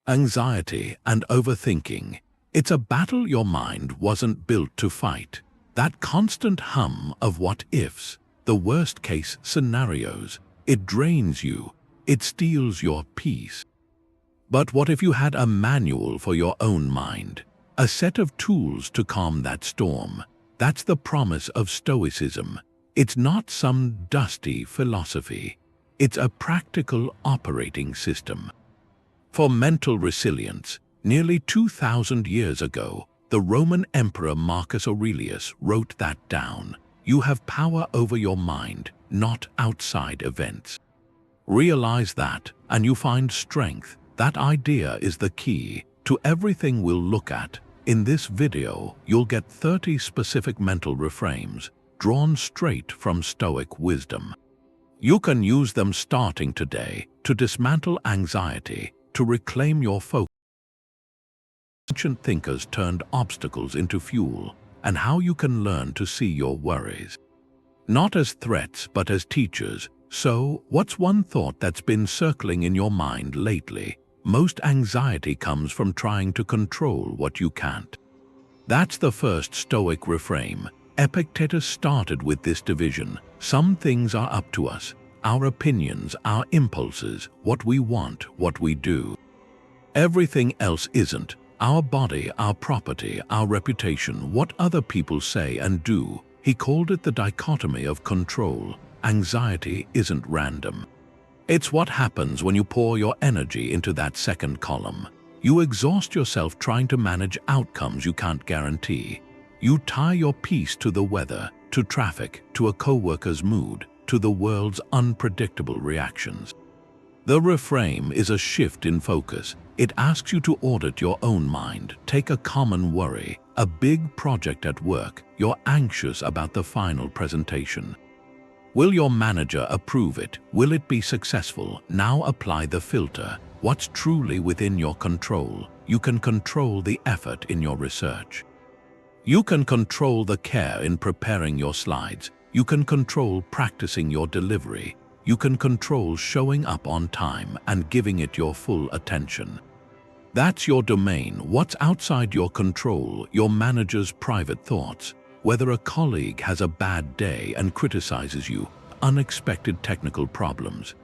Anxiety and overthinking. It's a battle your mind wasn't built to fight. That constant hum of what-ifs, the worst-case scenarios, it drains you, it steals your peace. But what if you had a manual for your own mind? A set of tools to calm that storm? That's the promise of Stoicism. It's not some dusty philosophy. It's a practical operating system. For mental resilience, nearly 2,000 years ago, the Roman Emperor Marcus Aurelius wrote that down. You have power over your mind, not outside events. Realize that, and you find strength. That idea is the key to everything we'll look at. In this video, you'll get 30 specific mental reframes drawn straight from Stoic wisdom. You can use them starting today to dismantle anxiety, to reclaim your focus. Ancient thinkers turned obstacles into fuel, and how you can learn to see your worries not as threats but as teachers. So, what's one thought that's been circling in your mind lately? Most anxiety comes from trying to control what you can't. That's the first Stoic reframe. Epictetus started with this division. Some things are up to us. Our opinions, our impulses, what we want, what we do. Everything else isn't. Our body, our property, our reputation, what other people say and do. He called it the dichotomy of control. Anxiety isn't random. It's what happens when you pour your energy into that second column. You exhaust yourself trying to manage outcomes you can't guarantee. You tie your peace to the weather, to traffic, to a coworker's mood, to the world's unpredictable reactions. The reframe is a shift in focus. It asks you to audit your own mind. Take a common worry, a big project at work. You're anxious about the final presentation. Will your manager approve it? Will it be successful? Now apply the filter. What's truly within your control? You can control the effort in your research. You can control the care in preparing your slides. You can control practicing your delivery. You can control showing up on time and giving it your full attention. That's your domain. What's outside your control? Your manager's private thoughts. Whether a colleague has a bad day and criticizes you, unexpected technical problems.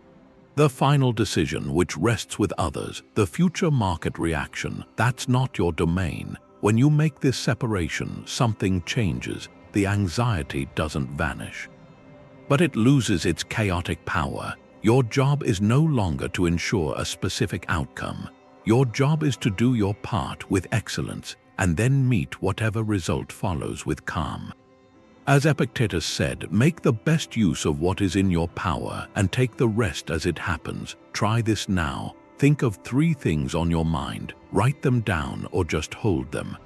The final decision, which rests with others, the future market reaction, that's not your domain. When you make this separation, something changes. The anxiety doesn't vanish, but it loses its chaotic power. Your job is no longer to ensure a specific outcome. Your job is to do your part with excellence and then meet whatever result follows with calm. As Epictetus said, make the best use of what is in your power and take the rest as it happens. Try this now. Think of 3 things on your mind. Write them down or just hold them.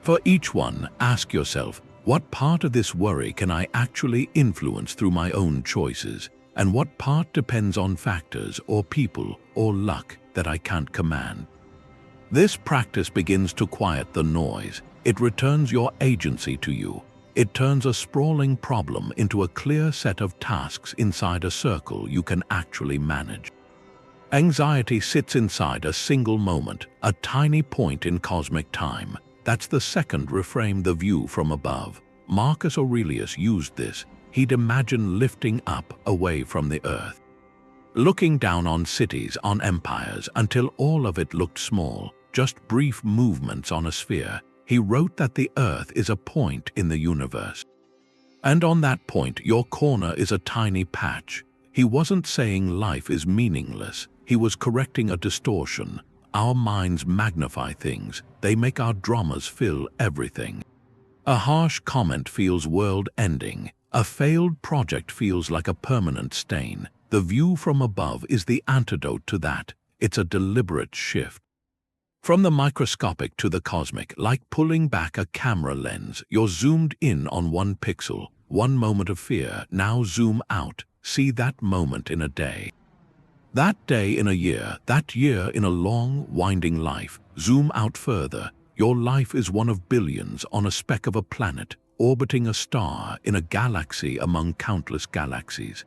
For each one, ask yourself, what part of this worry can I actually influence through my own choices? And what part depends on factors or people or luck that I can't command? This practice begins to quiet the noise. It returns your agency to you. It turns a sprawling problem into a clear set of tasks inside a circle you can actually manage. Anxiety sits inside a single moment, a tiny point in cosmic time. That's the second reframe, the view from above. Marcus Aurelius used this. He'd imagine lifting up away from the earth, looking down on cities, on empires, until all of it looked small, just brief movements on a sphere. He wrote that the earth is a point in the universe. And on that point, your corner is a tiny patch. He wasn't saying life is meaningless. He was correcting a distortion. Our minds magnify things. They make our dramas fill everything. A harsh comment feels world-ending. A failed project feels like a permanent stain. The view from above is the antidote to that. It's a deliberate shift. From the microscopic to the cosmic, like pulling back a camera lens, you're zoomed in on one pixel, one moment of fear. Now zoom out. See that moment in a day. That day in a year, that year in a long, winding life. Zoom out further. Your life is one of billions on a speck of a planet, orbiting a star in a galaxy among countless galaxies.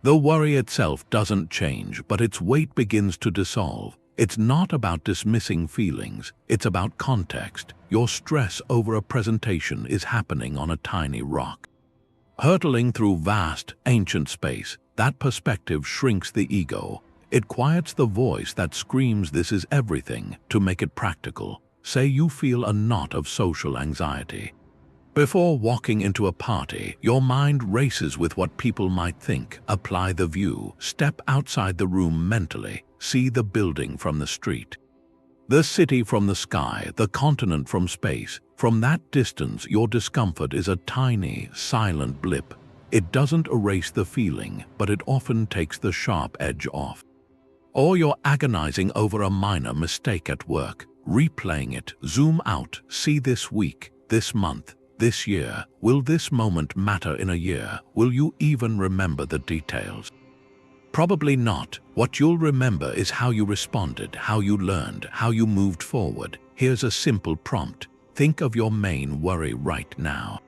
The worry itself doesn't change, but its weight begins to dissolve. It's not about dismissing feelings, it's about context. Your stress over a presentation is happening on a tiny rock. Hurtling through vast, ancient space, that perspective shrinks the ego. It quiets the voice that screams this is everything. To make it practical, say you feel a knot of social anxiety. Before walking into a party, your mind races with what people might think. Apply the view, step outside the room mentally, see the building from the street, the city from the sky, the continent from space. From that distance, your discomfort is a tiny, silent blip. It doesn't erase the feeling, but it often takes the sharp edge off. Or you're agonizing over a minor mistake at work, replaying it, zoom out, see this week, this month, this year. Will this moment matter in a year? Will you even remember the details? Probably not. What you'll remember is how you responded, how you learned, how you moved forward. Here's a simple prompt. Think of your main worry right now.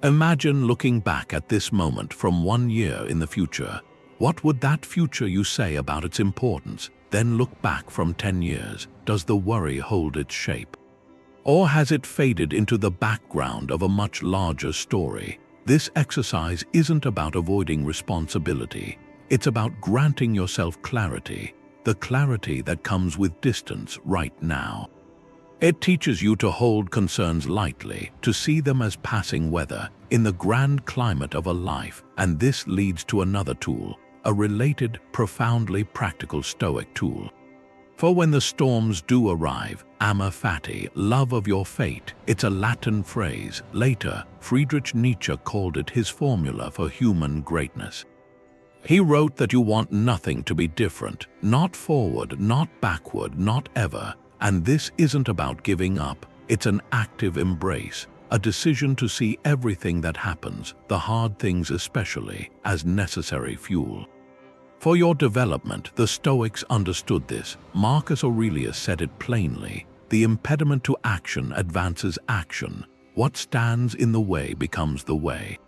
Imagine looking back at this moment from 1 year in the future. What would that future you say about its importance? Then look back from 10 years. Does the worry hold its shape? Or has it faded into the background of a much larger story? This exercise isn't about avoiding responsibility. It's about granting yourself clarity, the clarity that comes with distance right now. It teaches you to hold concerns lightly, to see them as passing weather in the grand climate of a life. And this leads to another tool, a related, profoundly practical Stoic tool. For when the storms do arrive, Amor Fati, love of your fate. It's a Latin phrase. Later, Friedrich Nietzsche called it his formula for human greatness. He wrote that you want nothing to be different, not forward, not backward, not ever. And this isn't about giving up, it's an active embrace, a decision to see everything that happens, the hard things especially, as necessary fuel. For your development, the Stoics understood this. Marcus Aurelius said it plainly. The impediment to action advances action. What stands in the way becomes the way.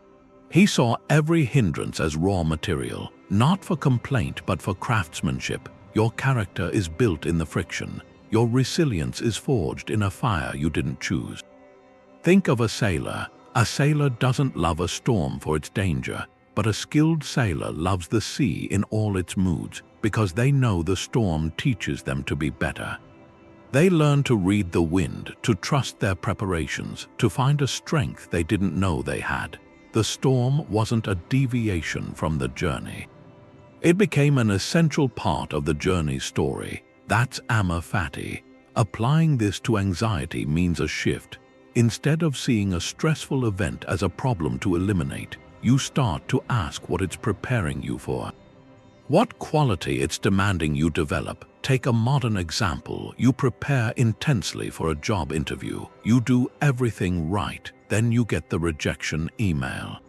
He saw every hindrance as raw material, not for complaint but for craftsmanship. Your character is built in the friction. Your resilience is forged in a fire you didn't choose. Think of a sailor. A sailor doesn't love a storm for its danger, but a skilled sailor loves the sea in all its moods because they know the storm teaches them to be better. They learn to read the wind, to trust their preparations, to find a strength they didn't know they had. The storm wasn't a deviation from the journey. It became an essential part of the journey's story. That's Amor Fati. Applying this to anxiety means a shift. Instead of seeing a stressful event as a problem to eliminate, you start to ask what it's preparing you for. What quality it's demanding you develop. Take a modern example. You prepare intensely for a job interview. You do everything right. Then you get the rejection email.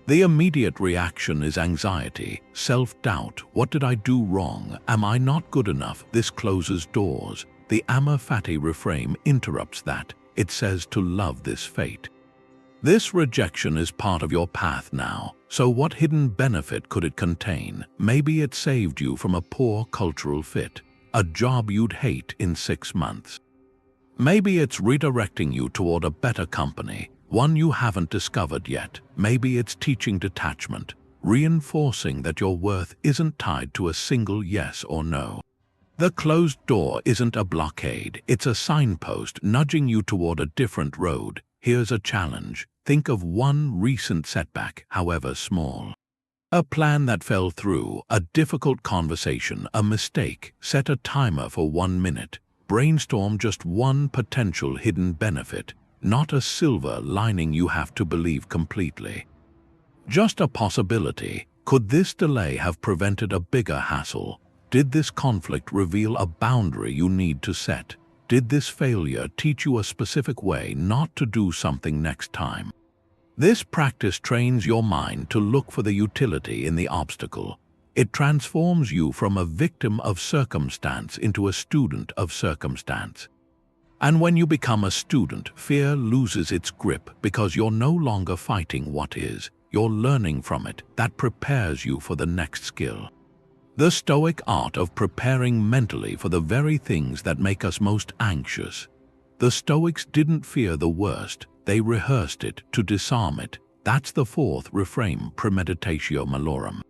The immediate reaction is anxiety, self-doubt. What did I do wrong? Am I not good enough? This closes doors. The Amor Fati reframe interrupts that. It says to love this fate. This rejection is part of your path now. So what hidden benefit could it contain? Maybe it saved you from a poor cultural fit, a job you'd hate in 6 months. Maybe it's redirecting you toward a better company, one you haven't discovered yet. Maybe it's teaching detachment, reinforcing that your worth isn't tied to a single yes or no. The closed door isn't a blockade, it's a signpost nudging you toward a different road. Here's a challenge. Think of one recent setback, however small. A plan that fell through, a difficult conversation, a mistake. Set a timer for 1 minute. Brainstorm just one potential hidden benefit, not a silver lining you have to believe completely. Just a possibility. Could this delay have prevented a bigger hassle? Did this conflict reveal a boundary you need to set? Did this failure teach you a specific way not to do something next time? This practice trains your mind to look for the utility in the obstacle. It transforms you from a victim of circumstance into a student of circumstance. And when you become a student, fear loses its grip because you're no longer fighting what is. You're learning from it. That prepares you for the next skill. The Stoic art of preparing mentally for the very things that make us most anxious. The Stoics didn't fear the worst, they rehearsed it to disarm it. That's the fourth reframe, Premeditatio Malorum.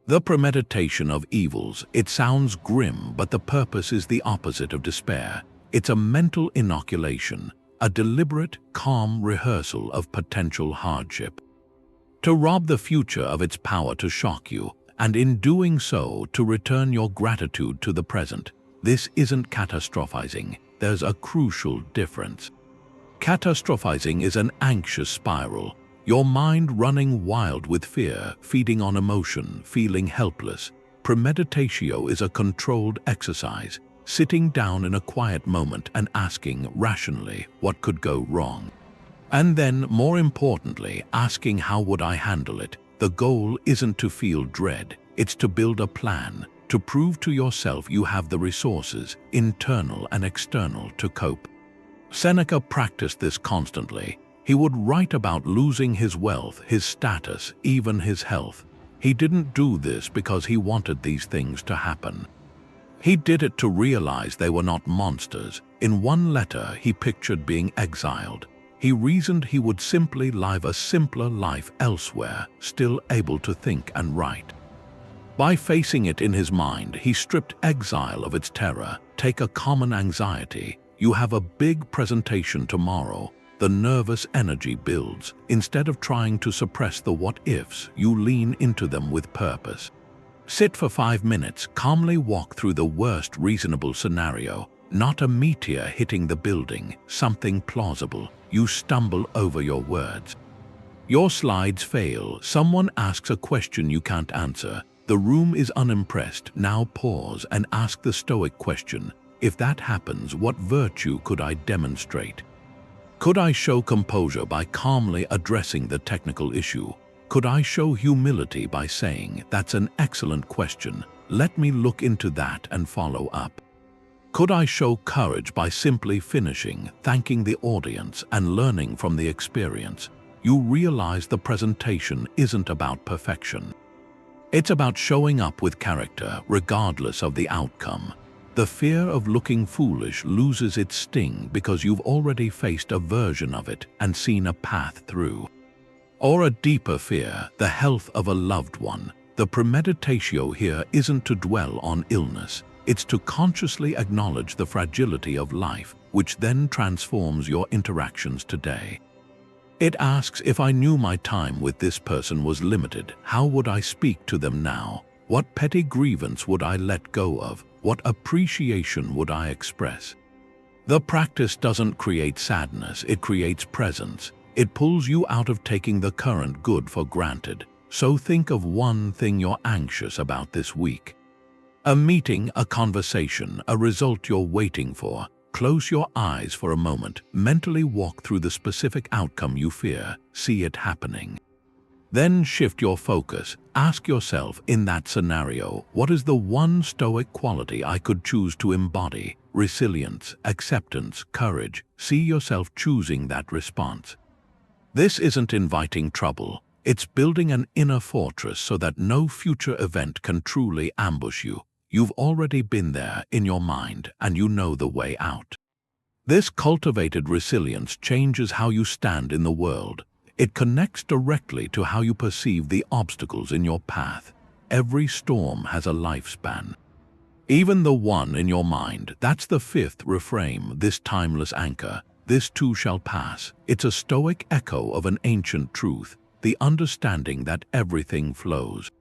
The premeditation of evils. It sounds grim, but the purpose is the opposite of despair. It's a mental inoculation, a deliberate, calm rehearsal of potential hardship. To rob the future of its power to shock you, and in doing so, to return your gratitude to the present. This isn't catastrophizing. There's a crucial difference. Catastrophizing is an anxious spiral, your mind running wild with fear, feeding on emotion, feeling helpless. Premeditatio is a controlled exercise, sitting down in a quiet moment and asking rationally what could go wrong. And then, more importantly, asking how would I handle it. The goal isn't to feel dread, it's to build a plan, to prove to yourself you have the resources, internal and external, to cope. Seneca practiced this constantly. He would write about losing his wealth, his status, even his health. He didn't do this because he wanted these things to happen. He did it to realize they were not monsters. In one letter, he pictured being exiled. He reasoned he would simply live a simpler life elsewhere, still able to think and write. By facing it in his mind, he stripped exile of its terror. Take a common anxiety. You have a big presentation tomorrow. The nervous energy builds. Instead of trying to suppress the what-ifs, you lean into them with purpose. Sit for 5 minutes, calmly walk through the worst reasonable scenario. Not a meteor hitting the building, something plausible. You stumble over your words. Your slides fail. Someone asks a question you can't answer. The room is unimpressed. Now pause and ask the Stoic question. If that happens, what virtue could I demonstrate? Could I show composure by calmly addressing the technical issue? Could I show humility by saying, "That's an excellent question. Let me look into that and follow up"? Could I show courage by simply finishing, thanking the audience, and learning from the experience? You realize the presentation isn't about perfection. It's about showing up with character, regardless of the outcome. The fear of looking foolish loses its sting because you've already faced a version of it and seen a path through. Or a deeper fear, the health of a loved one. The premeditatio here isn't to dwell on illness. It's to consciously acknowledge the fragility of life, which then transforms your interactions today. It asks, if I knew my time with this person was limited, how would I speak to them now? What petty grievance would I let go of? What appreciation would I express? The practice doesn't create sadness, it creates presence. It pulls you out of taking the current good for granted. So think of one thing you're anxious about this week. A meeting, a conversation, a result you're waiting for. Close your eyes for a moment, mentally walk through the specific outcome you fear, see it happening. Then shift your focus. Ask yourself, in that scenario, what is the one Stoic quality I could choose to embody? Resilience, acceptance, courage. See yourself choosing that response. This isn't inviting trouble. It's building an inner fortress so that no future event can truly ambush you. You've already been there in your mind, and you know the way out. This cultivated resilience changes how you stand in the world. It connects directly to how you perceive the obstacles in your path. Every storm has a lifespan. Even the one in your mind, that's the fifth reframe, this timeless anchor. This too shall pass. It's a Stoic echo of an ancient truth, the understanding that everything flows.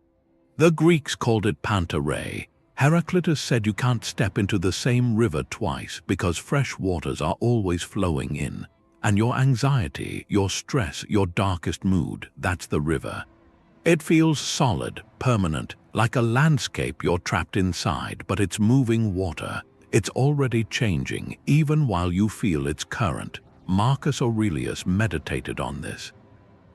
The Greeks called it pantarei. Heraclitus said you can't step into the same river twice because fresh waters are always flowing in. And your anxiety, your stress, your darkest mood, that's the river. It feels solid, permanent, like a landscape you're trapped inside, but it's moving water. It's already changing, even while you feel its current. Marcus Aurelius meditated on this.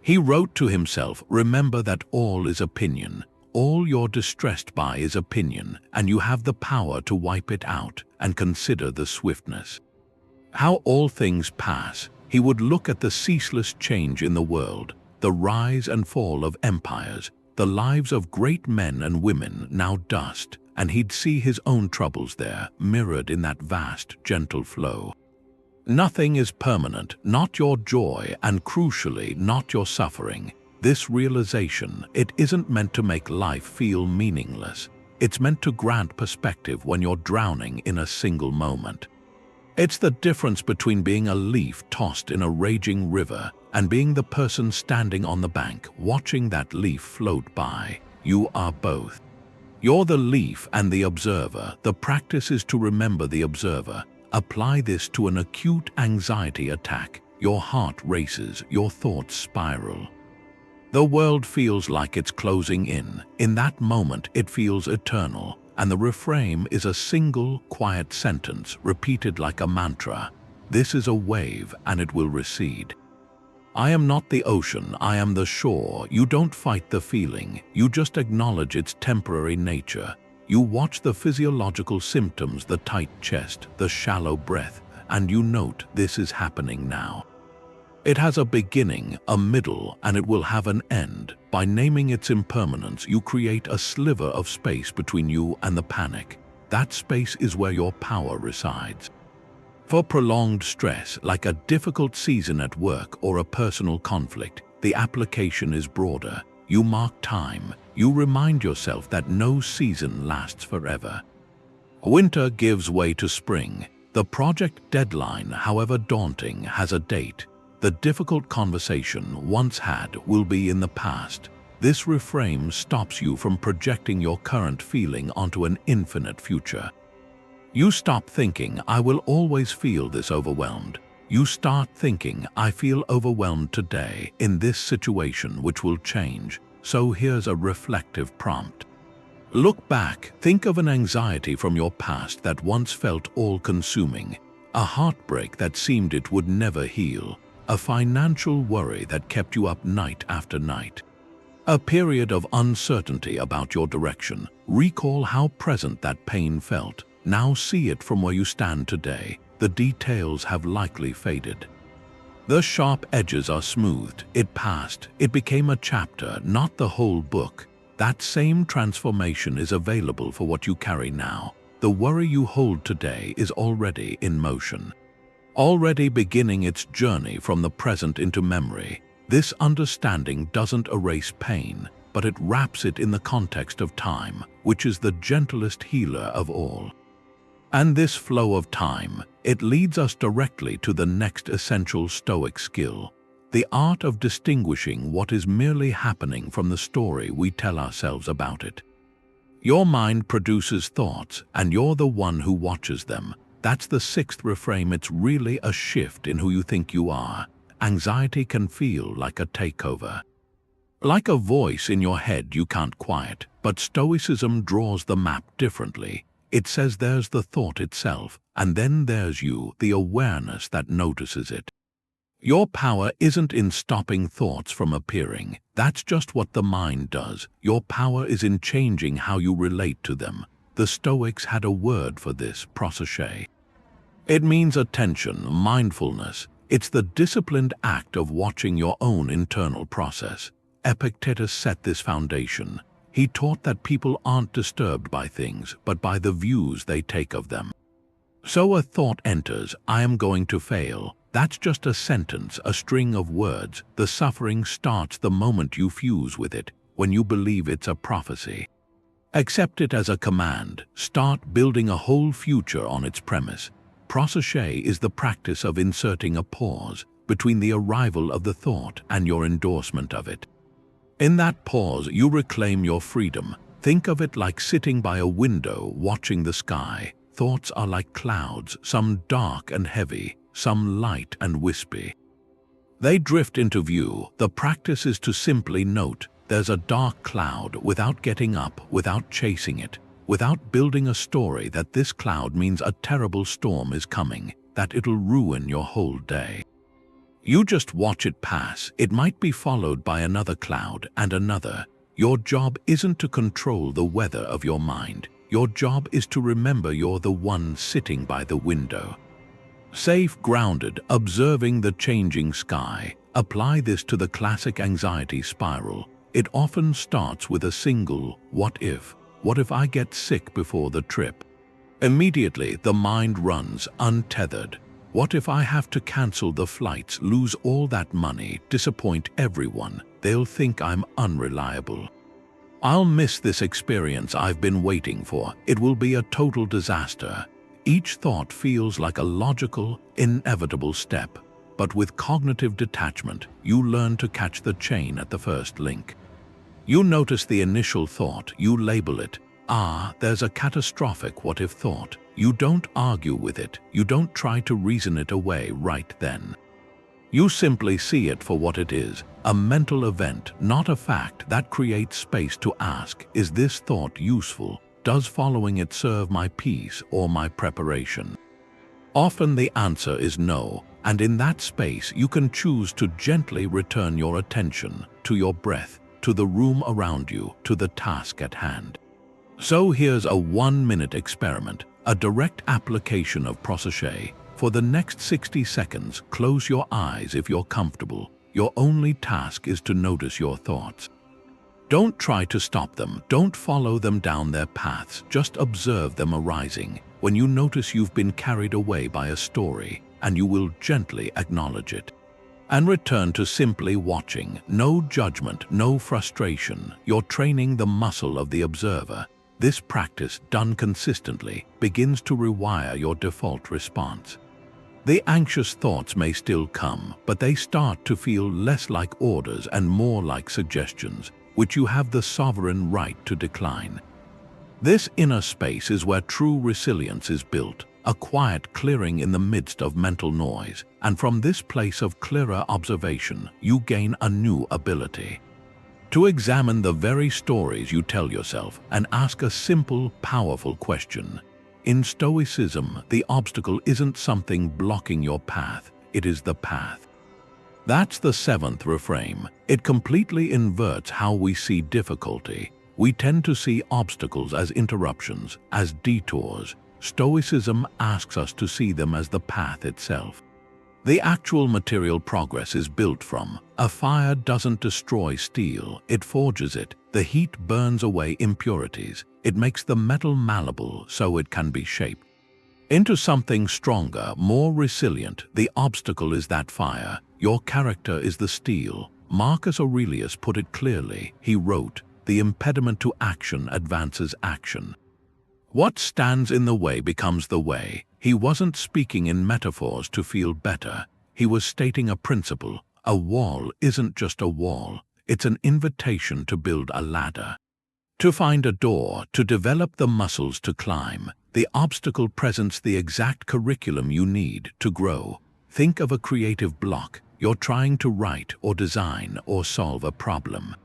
He wrote to himself, remember that all is opinion. All you're distressed by is opinion, and you have the power to wipe it out, and consider the swiftness. How all things pass. He would look at the ceaseless change in the world, the rise and fall of empires, the lives of great men and women now dust, and he'd see his own troubles there, mirrored in that vast, gentle flow. Nothing is permanent, not your joy, and crucially, not your suffering. This realization, it isn't meant to make life feel meaningless. It's meant to grant perspective when you're drowning in a single moment. It's the difference between being a leaf tossed in a raging river and being the person standing on the bank, watching that leaf float by. You are both. You're the leaf and the observer. The practice is to remember the observer. Apply this to an acute anxiety attack. Your heart races, your thoughts spiral. The world feels like it's closing in. In that moment, it feels eternal, and the reframe is a single, quiet sentence repeated like a mantra. This is a wave, and it will recede. I am not the ocean, I am the shore. You don't fight the feeling, you just acknowledge its temporary nature. You watch the physiological symptoms, the tight chest, the shallow breath, and you note this is happening now. It has a beginning, a middle, and it will have an end. By naming its impermanence, you create a sliver of space between you and the panic. That space is where your power resides. For prolonged stress, like a difficult season at work or a personal conflict, the application is broader. You mark time. You remind yourself that no season lasts forever. Winter gives way to spring. The project deadline, however daunting, has a date. The difficult conversation once had will be in the past. This reframe stops you from projecting your current feeling onto an infinite future. You stop thinking, I will always feel this overwhelmed. You start thinking, I feel overwhelmed today in this situation which will change. So here's a reflective prompt. Look back, think of an anxiety from your past that once felt all-consuming, a heartbreak that seemed it would never heal, a financial worry that kept you up night after night, a period of uncertainty about your direction. Recall how present that pain felt. Now see it from where you stand today. The details have likely faded. The sharp edges are smoothed. It passed. It became a chapter, not the whole book. That same transformation is available for what you carry now. The worry you hold today is already in motion, already beginning its journey from the present into memory. This understanding doesn't erase pain, but it wraps it in the context of time, which is the gentlest healer of all. And this flow of time, it leads us directly to the next essential Stoic skill, the art of distinguishing what is merely happening from the story we tell ourselves about it. Your mind produces thoughts, and you're the one who watches them. That's the sixth reframe. It's really a shift in who you think you are. Anxiety can feel like a takeover, like a voice in your head you can't quiet, but Stoicism draws the map differently. It says there's the thought itself, and then there's you, the awareness that notices it. Your power isn't in stopping thoughts from appearing. That's just what the mind does. Your power is in changing how you relate to them. The Stoics had a word for this, proseuche. It means attention, mindfulness. It's the disciplined act of watching your own internal process. Epictetus set this foundation. He taught that people aren't disturbed by things, but by the views they take of them. So a thought enters, I am going to fail. That's just a sentence, a string of words. The suffering starts the moment you fuse with it, when you believe it's a prophecy. Accept it as a command. Start building a whole future on its premise. Proseuche is the practice of inserting a pause between the arrival of the thought and your endorsement of it. In that pause, you reclaim your freedom. Think of it like sitting by a window watching the sky. Thoughts are like clouds, some dark and heavy, some light and wispy. They drift into view. The practice is to simply note there's a dark cloud without getting up, without chasing it, without building a story that this cloud means a terrible storm is coming, that it'll ruin your whole day. You just watch it pass. It might be followed by another cloud and another. Your job isn't to control the weather of your mind. Your job is to remember you're the one sitting by the window. Safe, grounded, observing the changing sky. Apply this to the classic anxiety spiral. it often starts with a single "what if?" What if I get sick before the trip? Immediately, the mind runs untethered. What if I have to cancel the flights, lose all that money, disappoint everyone? They'll think I'm unreliable. I'll miss this experience I've been waiting for. It will be a total disaster. Each thought feels like a logical, inevitable step. But with cognitive detachment, you learn to catch the chain at the first link. You notice the initial thought, you label it. There's a catastrophic what-if thought. You don't argue with it. You don't try to reason it away right then. You simply see it for what it is, a mental event, not a fact. That creates space to ask, is this thought useful? Does following it serve my peace or my preparation? Often the answer is no, and in that space you can choose to gently return your attention to your breath, to the room around you, to the task at hand. So here's a 1-minute experiment, a direct application of Promise. For the next 60 seconds, close your eyes if you're comfortable. Your only task is to notice your thoughts. Don't try to stop them, don't follow them down their paths, just observe them arising. When you notice you've been carried away by a story, and you will gently acknowledge it. And return to simply watching, no judgment, no frustration. You're training the muscle of the observer. This practice, done consistently, begins to rewire your default response. The anxious thoughts may still come, but they start to feel less like orders and more like suggestions, which you have the sovereign right to decline. This inner space is where true resilience is built, a quiet clearing in the midst of mental noise, and from this place of clearer observation, you gain a new ability. To examine the very stories you tell yourself and ask a simple, powerful question. In Stoicism, the obstacle isn't something blocking your path, it is the path. That's the 7th reframe. It completely inverts how we see difficulty. We tend to see obstacles as interruptions, as detours. Stoicism asks us to see them as the path itself. The actual material progress is built from. A fire doesn't destroy steel, it forges it. The heat burns away impurities. It makes the metal malleable so it can be shaped into something stronger, more resilient. The obstacle is that fire. Your character is the steel. Marcus Aurelius put it clearly. He wrote, "The impediment to action advances action. What stands in the way becomes the way." He wasn't speaking in metaphors to feel better. He was stating a principle. A wall isn't just a wall. It's an invitation to build a ladder. To find a door, to develop the muscles to climb. The obstacle presents the exact curriculum you need to grow. Think of a creative block. You're trying to write or design or solve a problem.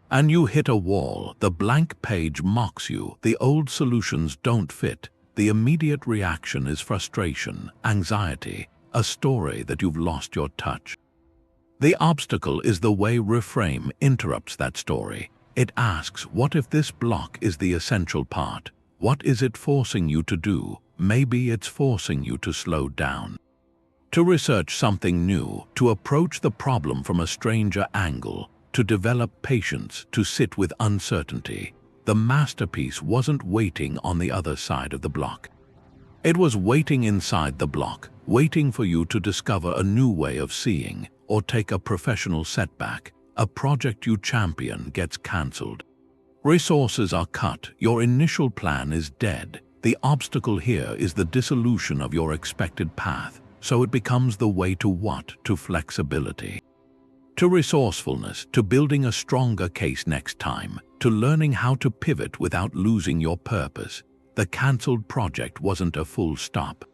And you hit a wall. The blank page mocks you. The old solutions don't fit. The immediate reaction is frustration, anxiety, a story that you've lost your touch. The obstacle is the way reframe interrupts that story. It asks, what if this block is the essential part? What is it forcing you to do? Maybe it's forcing you to slow down, to research something new, to approach the problem from a stranger angle, to develop patience, to sit with uncertainty. The masterpiece wasn't waiting on the other side of the block. It was waiting inside the block, waiting for you to discover a new way of seeing, or take a professional setback. A project you champion gets cancelled. Resources are cut. Your initial plan is dead. The obstacle here is the dissolution of your expected path, so it becomes the way to what? To flexibility, to resourcefulness, to building a stronger case next time, to learning how to pivot without losing your purpose. The cancelled project wasn't a full stop.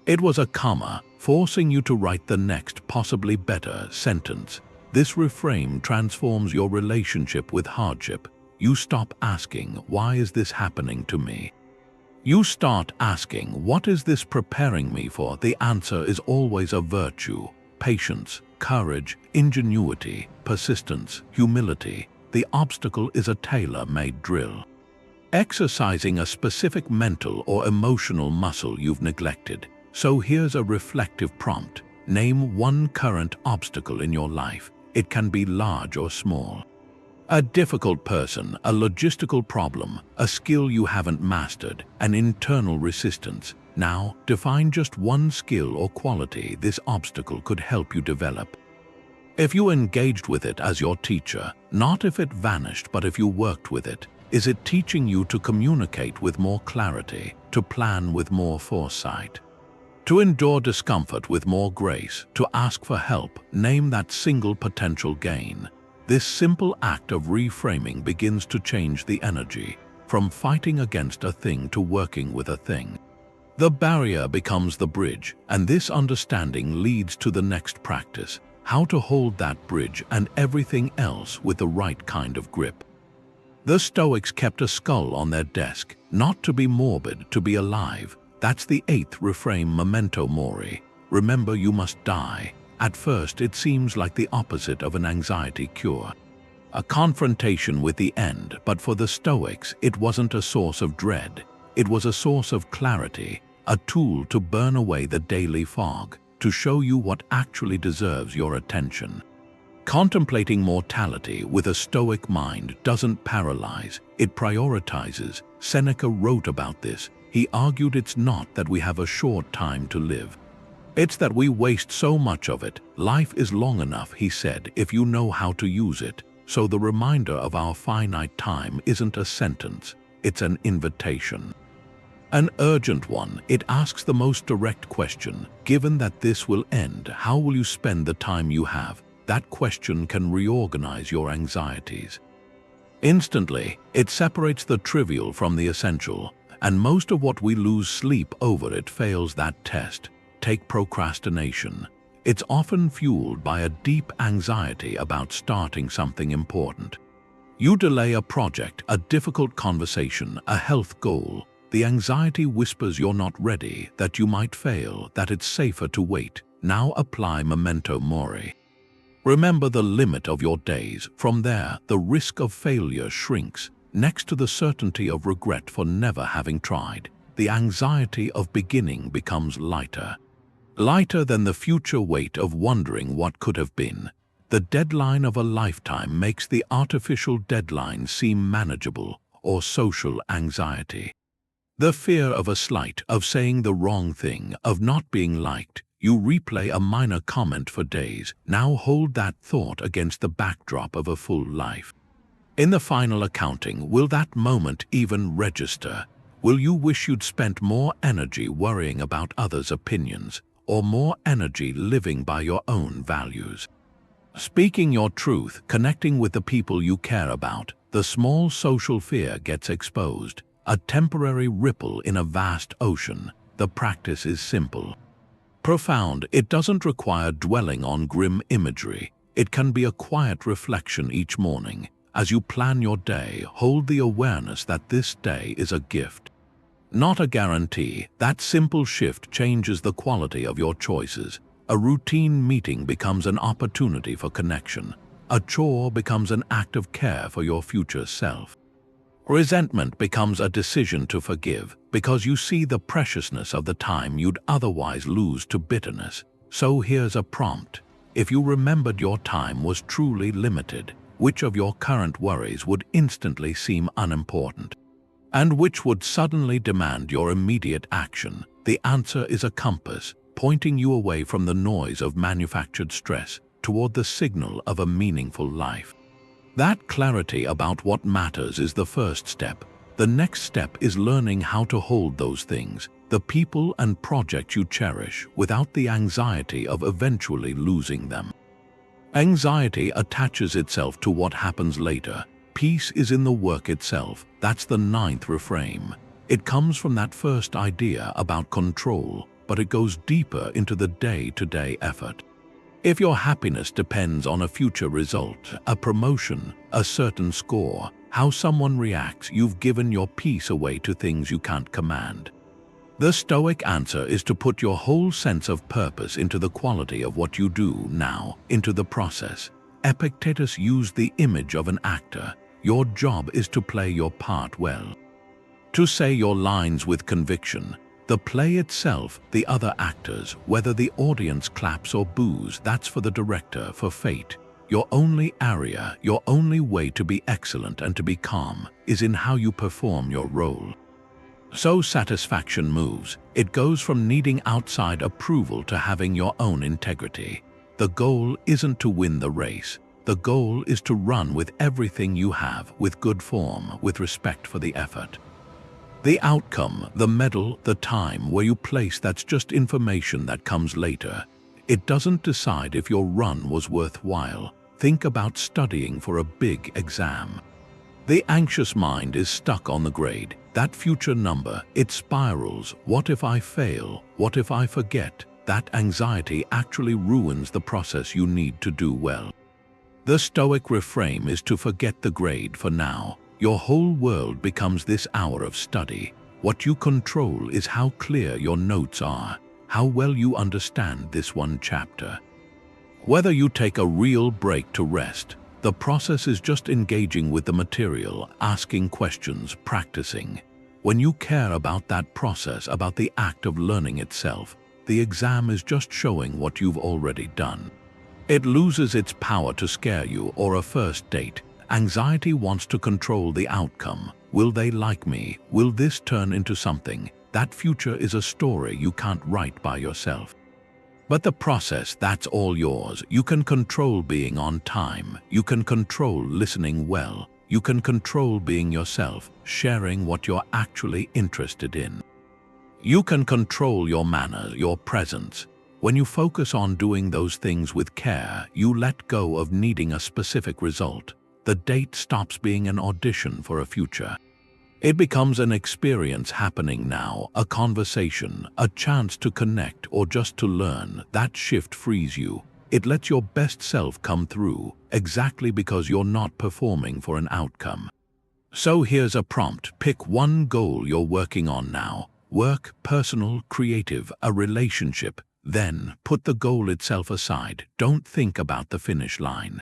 It was a comma, forcing you to write the next, possibly better, sentence. This reframe transforms your relationship with hardship. You stop asking, why is this happening to me? You start asking, what is this preparing me for? The answer is always a virtue: patience, courage, ingenuity, persistence, humility. The obstacle is a tailor-made drill, exercising a specific mental or emotional muscle you've neglected. So here's a reflective prompt. Name one current obstacle in your life. It can be large or small. A difficult person, a logistical problem, a skill you haven't mastered, an internal resistance. Now, define just one skill or quality this obstacle could help you develop. If you engaged with it as your teacher, not if it vanished, but if you worked with it, is it teaching you to communicate with more clarity, to plan with more foresight, to endure discomfort with more grace, to ask for help? Name that single potential gain. This simple act of reframing begins to change the energy, from fighting against a thing to working with a thing. The barrier becomes the bridge, and this understanding leads to the next practice: how to hold that bridge and everything else with the right kind of grip. The Stoics kept a skull on their desk, not to be morbid, to be alive. That's the 8th reframe, Memento Mori. Remember, you must die. At first, it seems like the opposite of an anxiety cure, a confrontation with the end, but for the Stoics, it wasn't a source of dread. It was a source of clarity, a tool to burn away the daily fog, to show you what actually deserves your attention. Contemplating mortality with a Stoic mind doesn't paralyze, it prioritizes. Seneca wrote about this. He argued it's not that we have a short time to live. It's that we waste so much of it. Life is long enough, he said, if you know how to use it. So the reminder of our finite time isn't a sentence, it's an invitation. An urgent one. It asks the most direct question: given that this will end, how will you spend the time you have? That question can reorganize your anxieties. Instantly, it separates the trivial from the essential, and most of what we lose sleep over it fails that test. Take procrastination. It's often fueled by a deep anxiety about starting something important. You delay a project, a difficult conversation, a health goal. The anxiety whispers you're not ready, that you might fail, that it's safer to wait. Now apply Memento Mori. Remember the limit of your days. From there, the risk of failure shrinks. Next to the certainty of regret for never having tried, the anxiety of beginning becomes lighter. Lighter than the future weight of wondering what could have been. The deadline of a lifetime makes the artificial deadline seem manageable, or social anxiety. The fear of a slight, of saying the wrong thing, of not being liked. You replay a minor comment for days. Now hold that thought against the backdrop of a full life. In the final accounting, will that moment even register? Will you wish you'd spent more energy worrying about others' opinions, or more energy living by your own values? Speaking your truth, connecting with the people you care about, the small social fear gets exposed, a temporary ripple in a vast ocean. The practice is simple. Profound. It doesn't require dwelling on grim imagery. It can be a quiet reflection each morning. As you plan your day, hold the awareness that this day is a gift, not a guarantee. That simple shift changes the quality of your choices. A routine meeting becomes an opportunity for connection. A chore becomes an act of care for your future self. Resentment becomes a decision to forgive, because you see the preciousness of the time you'd otherwise lose to bitterness. So here's a prompt. If you remembered your time was truly limited, which of your current worries would instantly seem unimportant? And which would suddenly demand your immediate action? The answer is a compass, pointing you away from the noise of manufactured stress toward the signal of a meaningful life. That clarity about what matters is the first step. The next step is learning how to hold those things, the people and projects you cherish, without the anxiety of eventually losing them. Anxiety attaches itself to what happens later. Peace is in the work itself. That's the 9th reframe. It comes from that first idea about control, but it goes deeper into the day-to-day effort. If your happiness depends on a future result, a promotion, a certain score, how someone reacts, you've given your peace away to things you can't command. The Stoic answer is to put your whole sense of purpose into the quality of what you do now, into the process. Epictetus used the image of an actor. Your job is to play your part well, to say your lines with conviction. The play itself, the other actors, whether the audience claps or boos, that's for the director, for fate. Your only area, your only way to be excellent and to be calm is in how you perform your role. So satisfaction moves. It goes from needing outside approval to having your own integrity. The goal isn't to win the race. The goal is to run with everything you have, with good form, with respect for the effort. The outcome, the medal, the time where you place, that's just information that comes later. It doesn't decide if your run was worthwhile. Think about studying for a big exam. The anxious mind is stuck on the grade, that future number. It spirals. What if I fail? What if I forget? That anxiety actually ruins the process you need to do well. The Stoic reframe is to forget the grade for now. Your whole world becomes this hour of study. What you control is how clear your notes are, how well you understand this one chapter. Whether you take a real break to rest, the process is just engaging with the material, asking questions, practicing. When you care about that process, about the act of learning itself, the exam is just showing what you've already done. It loses its power to scare you, or a first date. Anxiety wants to control the outcome. Will they like me? Will this turn into something? That future is a story you can't write by yourself. But the process, that's all yours. You can control being on time. You can control listening well. You can control being yourself, sharing what you're actually interested in. You can control your manner, your presence. When you focus on doing those things with care, you let go of needing a specific result. The date stops being an audition for a future. It becomes an experience happening now, a conversation, a chance to connect or just to learn. That shift frees you. It lets your best self come through, exactly because you're not performing for an outcome. So here's a prompt. Pick one goal you're working on now. Work, personal, creative, a relationship. Then put the goal itself aside. Don't think about the finish line.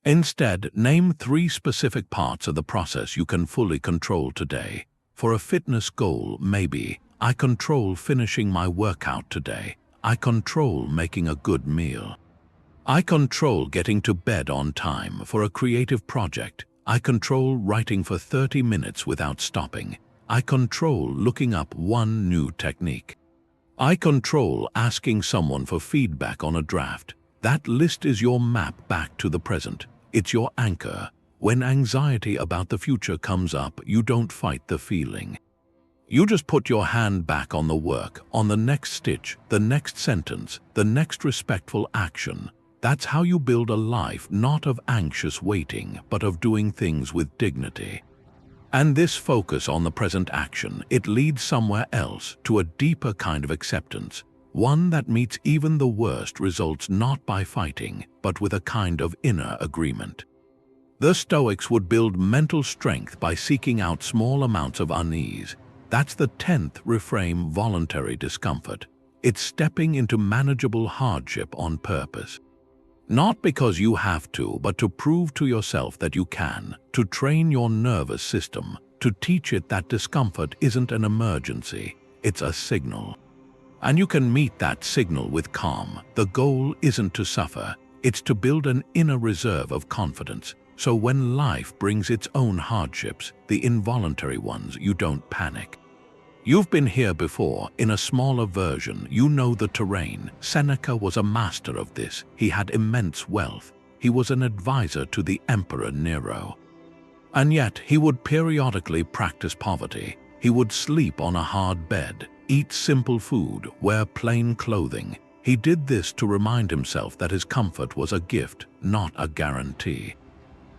Instead, name 3 specific parts of the process you can fully control today. For a fitness goal, maybe, I control finishing my workout today. I control making a good meal. I control getting to bed on time. For a creative project, I control writing for 30 minutes without stopping. I control looking up one new technique. I control asking someone for feedback on a draft. That list is your map back to the present. It's your anchor. When anxiety about the future comes up, you don't fight the feeling. You just put your hand back on the work, on the next stitch, the next sentence, the next respectful action. That's how you build a life not of anxious waiting, but of doing things with dignity. And this focus on the present action, it leads somewhere else, to a deeper kind of acceptance. One that meets even the worst results not by fighting, but with a kind of inner agreement. The Stoics would build mental strength by seeking out small amounts of unease. That's the 10th reframe, voluntary discomfort. It's stepping into manageable hardship on purpose. Not because you have to, but to prove to yourself that you can, to train your nervous system, to teach it that discomfort isn't an emergency, it's a signal. And you can meet that signal with calm. The goal isn't to suffer, it's to build an inner reserve of confidence. So when life brings its own hardships, the involuntary ones, you don't panic. You've been here before, in a smaller version. You know the terrain. Seneca was a master of this. He had immense wealth. He was an advisor to the Emperor Nero. And yet, he would periodically practice poverty. He would sleep on a hard bed, eat simple food, wear plain clothing. He did this to remind himself that his comfort was a gift, not a guarantee.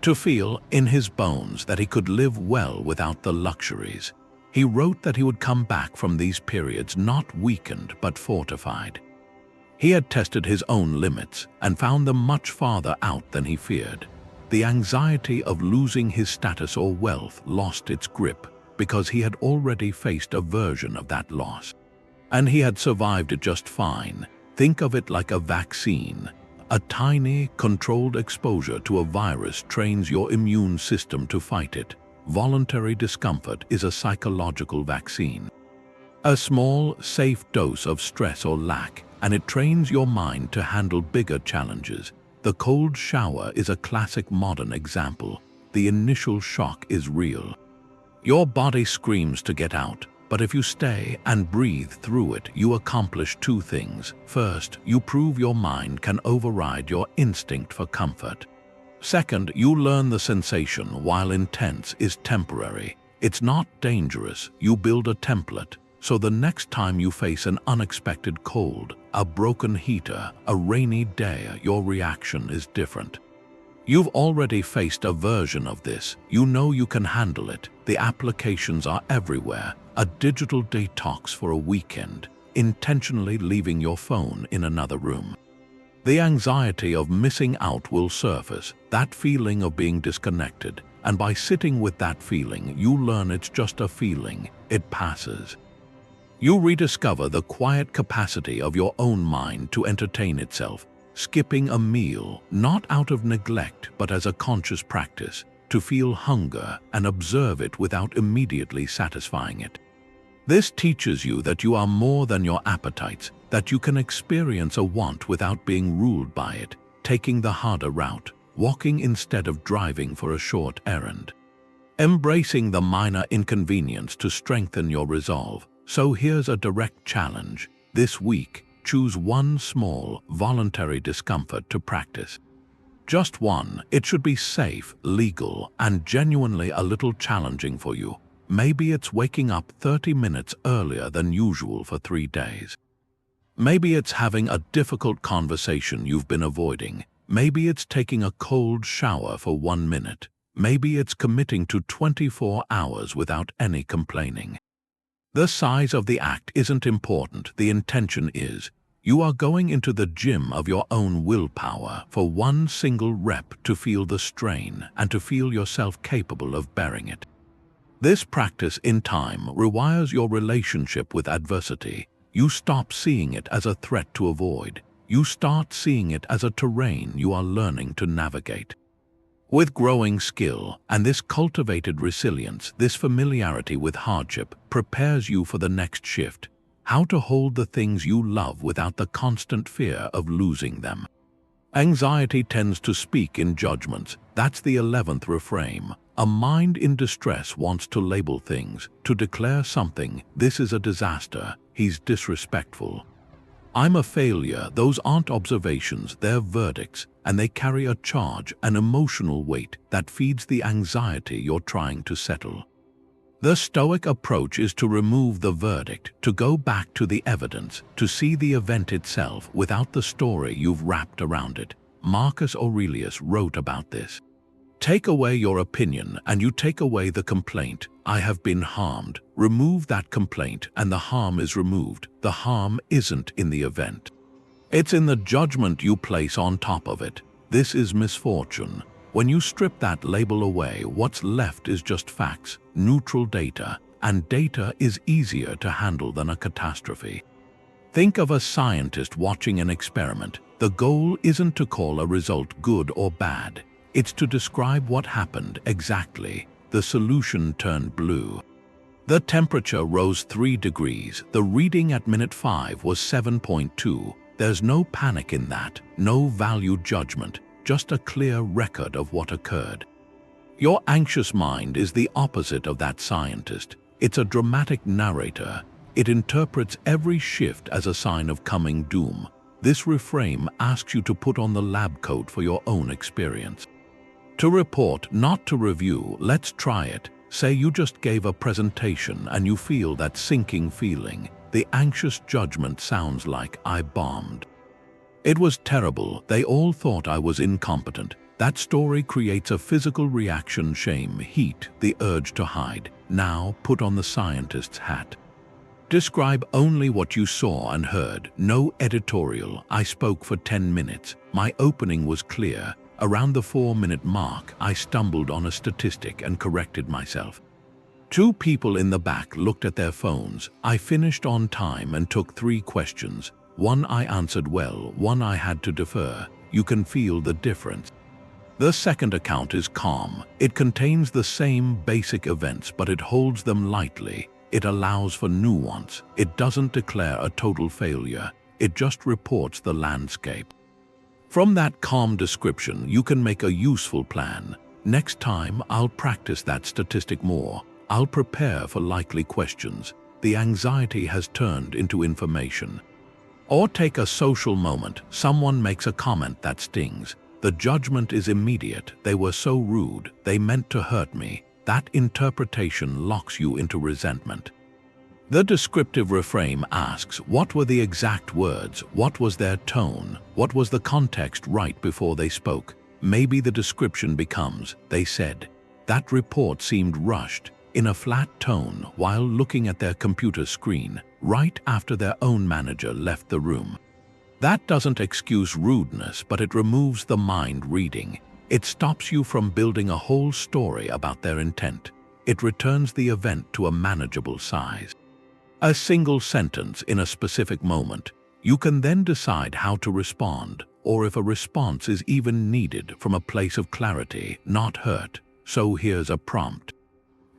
To feel in his bones that he could live well without the luxuries. He wrote that he would come back from these periods not weakened but fortified. He had tested his own limits and found them much farther out than he feared. The anxiety of losing his status or wealth lost its grip because he had already faced a version of that loss. And he had survived it just fine. Think of it like a vaccine. A tiny, controlled exposure to a virus trains your immune system to fight it. Voluntary discomfort is a psychological vaccine. A small, safe dose of stress or lack, and it trains your mind to handle bigger challenges. The cold shower is a classic modern example. The initial shock is real. Your body screams to get out, but if you stay and breathe through it, you accomplish two things. First, you prove your mind can override your instinct for comfort. Second, you learn the sensation, while intense, is temporary. It's not dangerous. You build a template, so the next time you face an unexpected cold, a broken heater, a rainy day, your reaction is different. You've already faced a version of this. You know you can handle it. The applications are everywhere. A digital detox for a weekend, intentionally leaving your phone in another room. The anxiety of missing out will surface, that feeling of being disconnected, and by sitting with that feeling, you learn it's just a feeling. It passes. You rediscover the quiet capacity of your own mind to entertain itself, skipping a meal, not out of neglect but as a conscious practice, to feel hunger and observe it without immediately satisfying it. This teaches you that you are more than your appetites, that you can experience a want without being ruled by it, taking the harder route, walking instead of driving for a short errand. Embracing the minor inconvenience to strengthen your resolve. So here's a direct challenge. This week, choose one small, voluntary discomfort to practice. Just one. It should be safe, legal, and genuinely a little challenging for you. Maybe it's waking up 30 minutes earlier than usual for 3 days. Maybe it's having a difficult conversation you've been avoiding. Maybe it's taking a cold shower for 1 minute. Maybe it's committing to 24 hours without any complaining. The size of the act isn't important, the intention is. You are going into the gym of your own willpower for one single rep to feel the strain and to feel yourself capable of bearing it. This practice in time rewires your relationship with adversity. You stop seeing it as a threat to avoid. You start seeing it as a terrain you are learning to navigate. With growing skill and this cultivated resilience, this familiarity with hardship prepares you for the next shift, how to hold the things you love without the constant fear of losing them. Anxiety tends to speak in judgments. That's the 11th reframe. A mind in distress wants to label things, to declare something. This is a disaster. He's disrespectful. I'm a failure. Those aren't observations, they're verdicts, and they carry a charge, an emotional weight that feeds the anxiety you're trying to settle. The Stoic approach is to remove the verdict, to go back to the evidence, to see the event itself without the story you've wrapped around it. Marcus Aurelius wrote about this. Take away your opinion and you take away the complaint. I have been harmed. Remove that complaint and the harm is removed. The harm isn't in the event. It's in the judgment you place on top of it. This is misfortune. When you strip that label away, what's left is just facts, neutral data, and data is easier to handle than a catastrophe. Think of a scientist watching an experiment. The goal isn't to call a result good or bad. It's to describe what happened exactly. The solution turned blue. The temperature rose 3 degrees. The reading at minute 5 was 7.2. There's no panic in that, no value judgment, just a clear record of what occurred. Your anxious mind is the opposite of that scientist. It's a dramatic narrator. It interprets every shift as a sign of coming doom. This reframe asks you to put on the lab coat for your own experience. To report, not to review. Let's try it. Say you just gave a presentation and you feel that sinking feeling. The anxious judgment sounds like, I bombed. It was terrible. They all thought I was incompetent. That story creates a physical reaction, shame, heat, the urge to hide. Now put on the scientist's hat. Describe only what you saw and heard. No editorial. I spoke for 10 minutes. My opening was clear. Around the 4-minute mark, I stumbled on a statistic and corrected myself. 2 people in the back looked at their phones. I finished on time and took 3 questions. 1 I answered well, 1 I had to defer. You can feel the difference. The second account is calm. It contains the same basic events, but it holds them lightly. It allows for nuance. It doesn't declare a total failure. It just reports the landscape. From that calm description, you can make a useful plan. Next time, I'll practice that statistic more. I'll prepare for likely questions. The anxiety has turned into information. Or take a social moment. Someone makes a comment that stings. The judgment is immediate. They were so rude. They meant to hurt me. That interpretation locks you into resentment. The descriptive reframe asks, what were the exact words? What was their tone? What was the context right before they spoke? Maybe the description becomes, they said. That report seemed rushed, in a flat tone, while looking at their computer screen, right after their own manager left the room. That doesn't excuse rudeness, but it removes the mind reading. It stops you from building a whole story about their intent. It returns the event to a manageable size. A single sentence in a specific moment. You can then decide how to respond, or if a response is even needed from a place of clarity, not hurt. So here's a prompt.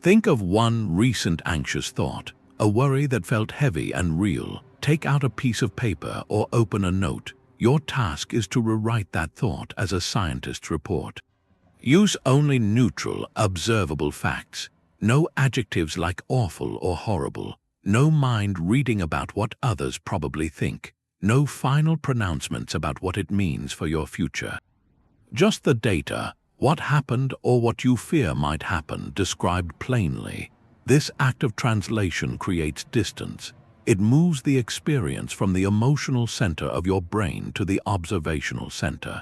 Think of one recent anxious thought, a worry that felt heavy and real. Take out a piece of paper or open a note. Your task is to rewrite that thought as a scientist's report. Use only neutral, observable facts. No adjectives like awful or horrible. No mind reading about what others probably think. No final pronouncements about what it means for your future. Just the data, what happened or what you fear might happen, described plainly. This act of translation creates distance. It moves the experience from the emotional center of your brain to the observational center.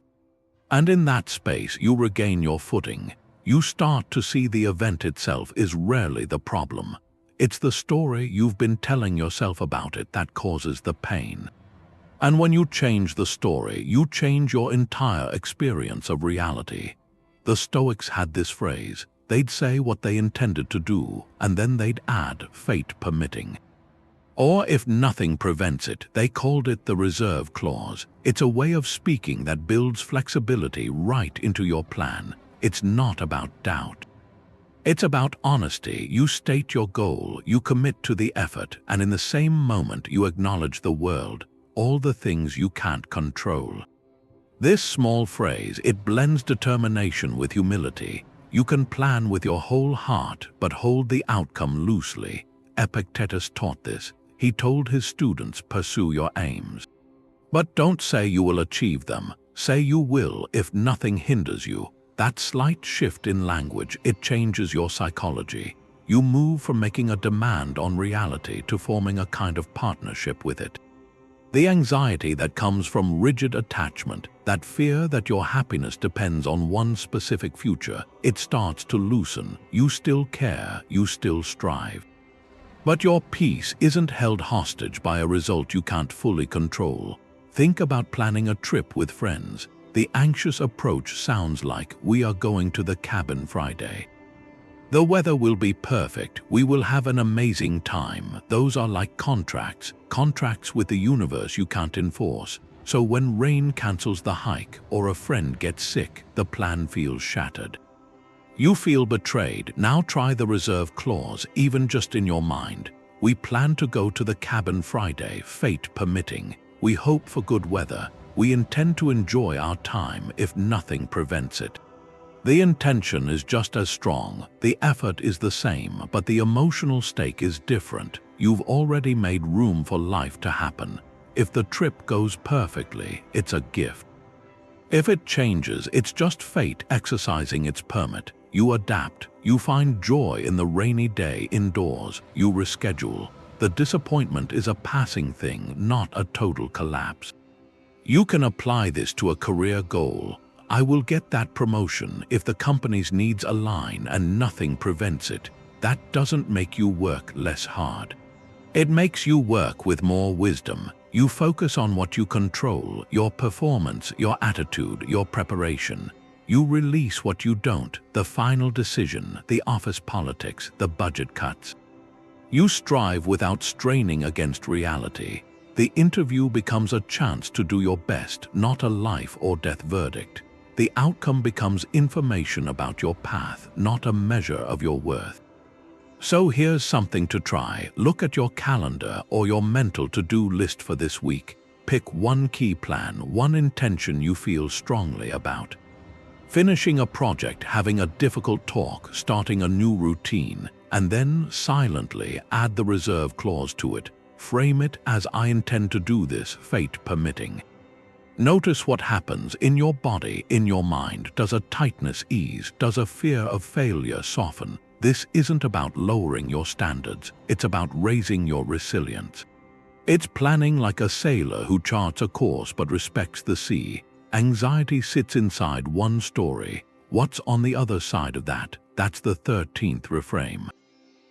And in that space, you regain your footing. You start to see the event itself is rarely the problem. It's the story you've been telling yourself about it that causes the pain. And when you change the story, you change your entire experience of reality. The Stoics had this phrase. They'd say what they intended to do, and then they'd add, fate permitting. Or if nothing prevents it, they called it the reserve clause. It's a way of speaking that builds flexibility right into your plan. It's not about doubt. It's about honesty. You state your goal, you commit to the effort, and in the same moment you acknowledge the world, all the things you can't control. This small phrase, it blends determination with humility. You can plan with your whole heart, but hold the outcome loosely. Epictetus taught this. He told his students, pursue your aims. But don't say you will achieve them. Say you will if nothing hinders you. That slight shift in language, it changes your psychology. You move from making a demand on reality to forming a kind of partnership with it. The anxiety that comes from rigid attachment, that fear that your happiness depends on one specific future, it starts to loosen. You still care, you still strive. But your peace isn't held hostage by a result you can't fully control. Think about planning a trip with friends. The anxious approach sounds like, we are going to the cabin Friday. The weather will be perfect. We will have an amazing time. Those are like contracts with the universe you can't enforce. So when rain cancels the hike or a friend gets sick, the plan feels shattered. You feel betrayed. Now try the reserve clause, even just in your mind. We plan to go to the cabin Friday, fate permitting. We hope for good weather. We intend to enjoy our time if nothing prevents it. The intention is just as strong, the effort is the same, but the emotional stake is different. You've already made room for life to happen. If the trip goes perfectly, it's a gift. If it changes, it's just fate exercising its permit. You adapt, you find joy in the rainy day indoors, you reschedule. The disappointment is a passing thing, not a total collapse. You can apply this to a career goal. I will get that promotion if the company's needs align and nothing prevents it. That doesn't make you work less hard. It makes you work with more wisdom. You focus on what you control, your performance, your attitude, your preparation. You release what you don't, the final decision, the office politics, the budget cuts. You strive without straining against reality. The interview becomes a chance to do your best, not a life or death verdict. The outcome becomes information about your path, not a measure of your worth. So here's something to try. Look at your calendar or your mental to-do list for this week. Pick one key plan, one intention you feel strongly about. Finishing a project, having a difficult talk, starting a new routine, and then silently add the reserve clause to it. Frame it as "I intend to do this, fate permitting." Notice what happens in your body, in your mind. Does a tightness ease? Does a fear of failure soften? This isn't about lowering your standards, it's about raising your resilience. It's planning like a sailor who charts a course but respects the sea. Anxiety sits inside one story. What's on the other side of that? That's the 13th reframe.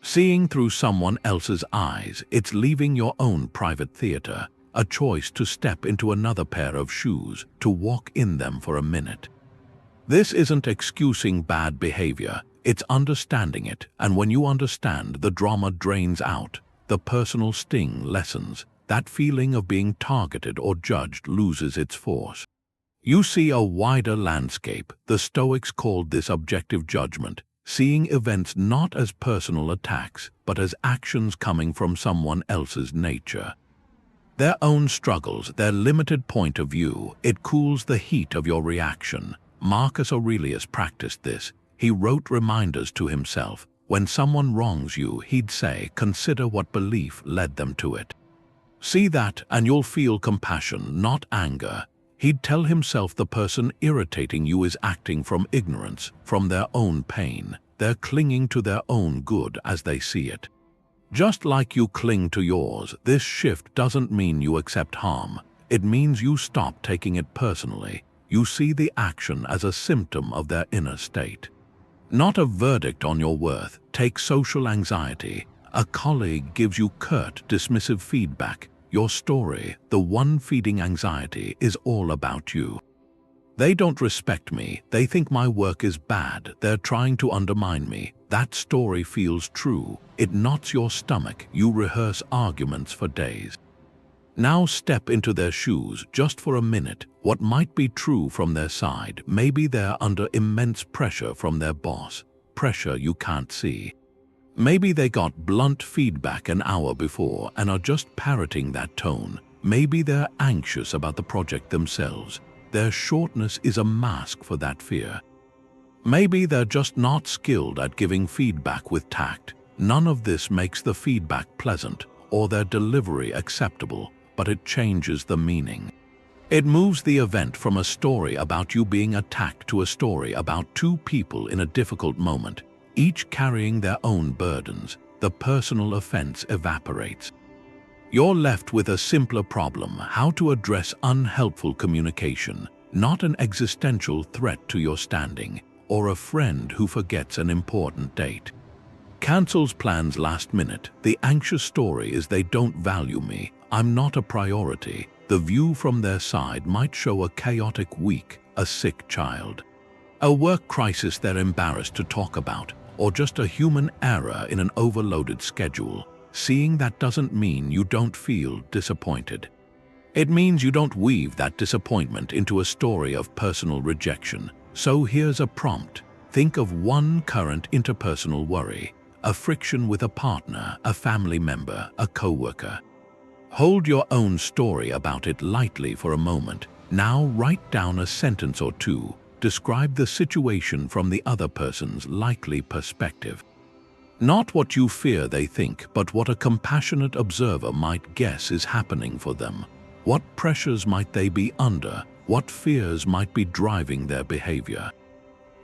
Seeing through someone else's eyes, it's leaving your own private theater, a choice to step into another pair of shoes, to walk in them for a minute. This isn't excusing bad behavior, it's understanding it, and when you understand, the drama drains out, the personal sting lessens, that feeling of being targeted or judged loses its force. You see a wider landscape. The Stoics called this objective judgment, seeing events not as personal attacks, but as actions coming from someone else's nature. Their own struggles, their limited point of view. It cools the heat of your reaction. Marcus Aurelius practiced this. He wrote reminders to himself. When someone wrongs you, he'd say, consider what belief led them to it. See that, and you'll feel compassion, not anger. He'd tell himself the person irritating you is acting from ignorance, from their own pain. They're clinging to their own good as they see it. Just like you cling to yours, this shift doesn't mean you accept harm. It means you stop taking it personally. You see the action as a symptom of their inner state. Not a verdict on your worth. Take social anxiety. A colleague gives you curt, dismissive feedback. Your story, the one feeding anxiety, is all about you. They don't respect me. They think my work is bad. They're trying to undermine me. That story feels true. It knots your stomach. You rehearse arguments for days. Now step into their shoes just for a minute. What might be true from their side? Maybe they're under immense pressure from their boss, pressure you can't see. Maybe they got blunt feedback an hour before and are just parroting that tone. Maybe they're anxious about the project themselves. Their shortness is a mask for that fear. Maybe they're just not skilled at giving feedback with tact. None of this makes the feedback pleasant or their delivery acceptable, but it changes the meaning. It moves the event from a story about you being attacked to a story about two people in a difficult moment, each carrying their own burdens. The personal offense evaporates. You're left with a simpler problem: how to address unhelpful communication, not an existential threat to your standing, or a friend who forgets an important date. Cancels plans last minute. The anxious story is they don't value me. I'm not a priority. The view from their side might show a chaotic week, a sick child, a work crisis they're embarrassed to talk about, or just a human error in an overloaded schedule. Seeing that doesn't mean you don't feel disappointed. It means you don't weave that disappointment into a story of personal rejection. So here's a prompt. Think of one current interpersonal worry, a friction with a partner, a family member, a coworker. Hold your own story about it lightly for a moment. Now write down a sentence or two. Describe the situation from the other person's likely perspective. Not what you fear they think, but what a compassionate observer might guess is happening for them. What pressures might they be under? What fears might be driving their behavior?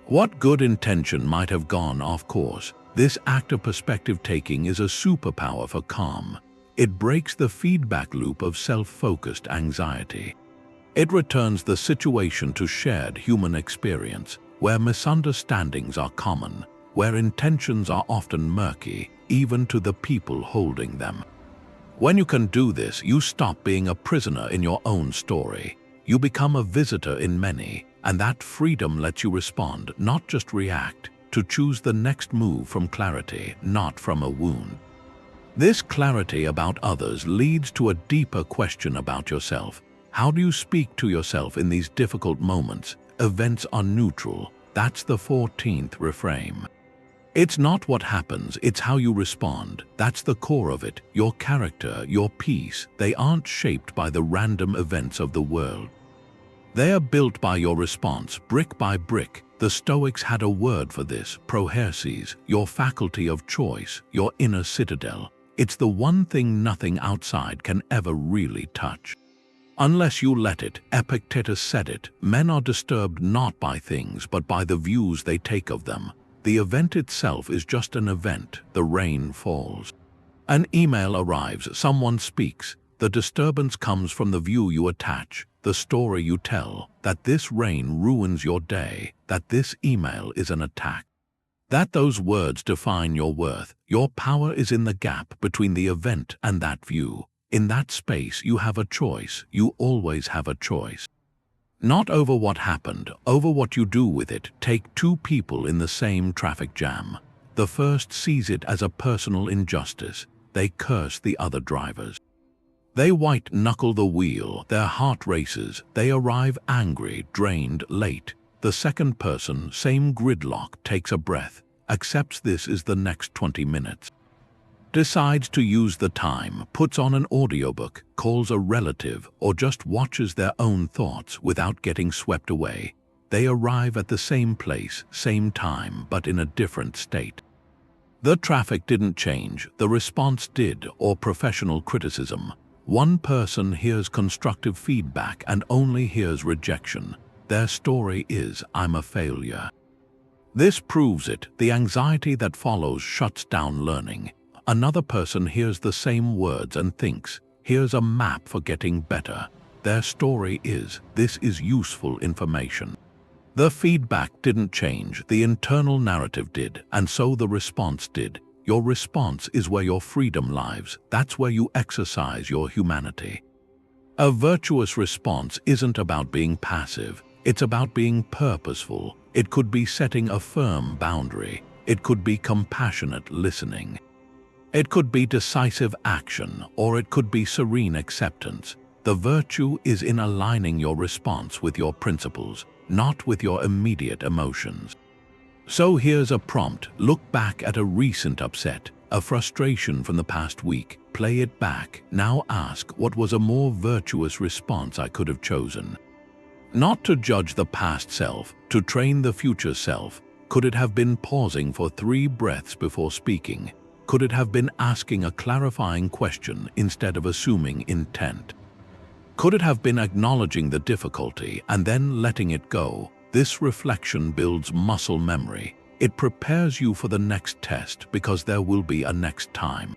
What good intention might have gone off course? This act of perspective taking is a superpower for calm. It breaks the feedback loop of self-focused anxiety. It returns the situation to shared human experience, where misunderstandings are common, where intentions are often murky, even to the people holding them. When you can do this, you stop being a prisoner in your own story. You become a visitor in many, and that freedom lets you respond, not just react, to choose the next move from clarity, not from a wound. This clarity about others leads to a deeper question about yourself. How do you speak to yourself in these difficult moments? Events are neutral. That's the 14th reframe. It's not what happens, it's how you respond. That's the core of it. Your character, your peace, they aren't shaped by the random events of the world. They are built by your response, brick by brick. The Stoics had a word for this, proherses, your faculty of choice, your inner citadel. It's the one thing nothing outside can ever really touch. Unless you let it, Epictetus said it, men are disturbed not by things but by the views they take of them. The event itself is just an event, the rain falls. An email arrives, someone speaks. The disturbance comes from the view you attach, the story you tell, that this rain ruins your day, that this email is an attack. That those words define your worth. Your power is in the gap between the event and that view. In that space you have a choice, you always have a choice. Not over what happened, over what you do with it. Take two people in the same traffic jam. The first sees it as a personal injustice. They curse the other drivers. They white-knuckle the wheel, their heart races. They arrive angry, drained, late. The second person, same gridlock, takes a breath, accepts this is the next 20 minutes. Decides to use the time, puts on an audiobook, calls a relative, or just watches their own thoughts without getting swept away. They arrive at the same place, same time, but in a different state. The traffic didn't change, the response did, or professional criticism. One person hears constructive feedback and only hears rejection. Their story is, I'm a failure. This proves it. The anxiety that follows shuts down learning. Another person hears the same words and thinks, here's a map for getting better. Their story is, this is useful information. The feedback didn't change, the internal narrative did, and so the response did. Your response is where your freedom lies. That's where you exercise your humanity. A virtuous response isn't about being passive. It's about being purposeful. It could be setting a firm boundary. It could be compassionate listening. It could be decisive action, or it could be serene acceptance. The virtue is in aligning your response with your principles, not with your immediate emotions. So here's a prompt. Look back at a recent upset, a frustration from the past week. Play it back. Now ask, what was a more virtuous response I could have chosen? Not to judge the past self, to train the future self. Could it have been pausing for 3 breaths before speaking? Could it have been asking a clarifying question instead of assuming intent? Could it have been acknowledging the difficulty and then letting it go? This reflection builds muscle memory. It prepares you for the next test because there will be a next time.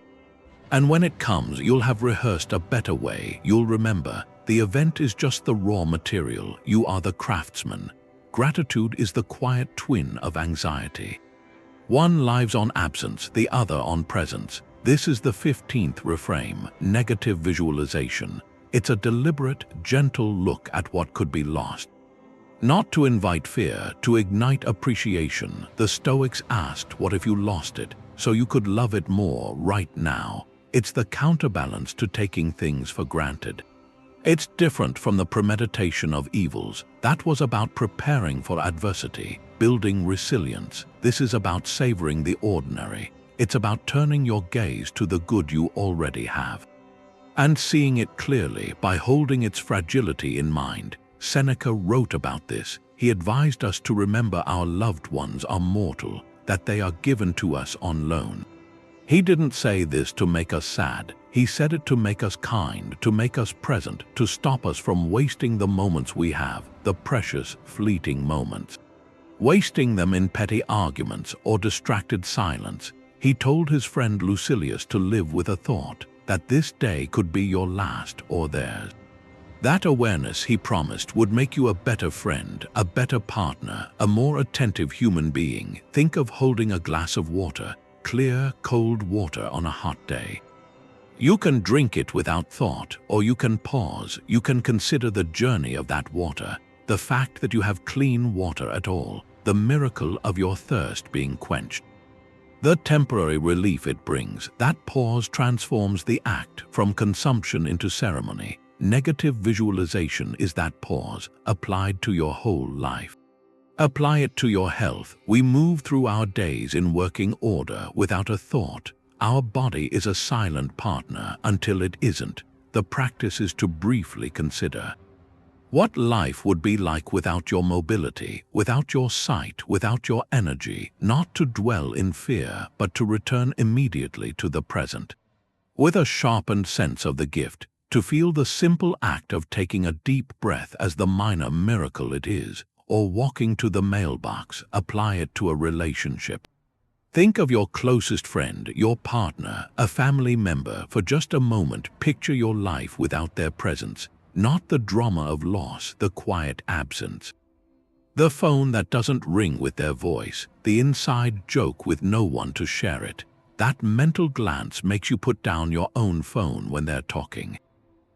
And when it comes, you'll have rehearsed a better way. You'll remember, the event is just the raw material. You are the craftsman. Gratitude is the quiet twin of anxiety. One lives on absence, the other on presence. This is the 15th reframe, negative visualization. It's a deliberate, gentle look at what could be lost. Not to invite fear, to ignite appreciation. The Stoics asked, what if you lost it, so you could love it more right now? It's the counterbalance to taking things for granted. It's different from the premeditation of evils. That was about preparing for adversity, building resilience. This is about savoring the ordinary. It's about turning your gaze to the good you already have. And seeing it clearly by holding its fragility in mind. Seneca wrote about this. He advised us to remember our loved ones are mortal, that they are given to us on loan. He didn't say this to make us sad. He said it to make us kind, to make us present, to stop us from wasting the moments we have, the precious, fleeting moments. Wasting them in petty arguments or distracted silence. He told his friend Lucilius to live with a thought that this day could be your last or theirs. That awareness, he promised, would make you a better friend, a better partner, a more attentive human being. Think of holding a glass of water, clear, cold water on a hot day. You can drink it without thought, or you can pause. You can consider the journey of that water, the fact that you have clean water at all, the miracle of your thirst being quenched. The temporary relief it brings. That pause transforms the act from consumption into ceremony. Negative visualization is that pause applied to your whole life. Apply it to your health. We move through our days in working order without a thought. Our body is a silent partner until it isn't. The practice is to briefly consider what life would be like without your mobility, without your sight, without your energy, not to dwell in fear, but to return immediately to the present. With a sharpened sense of the gift, to feel the simple act of taking a deep breath as the minor miracle it is, or walking to the mailbox, apply it to a relationship. Think of your closest friend, your partner, a family member. For just a moment, picture your life without their presence. Not the drama of loss, the quiet absence. The phone that doesn't ring with their voice, the inside joke with no one to share it. That mental glance makes you put down your own phone when they're talking.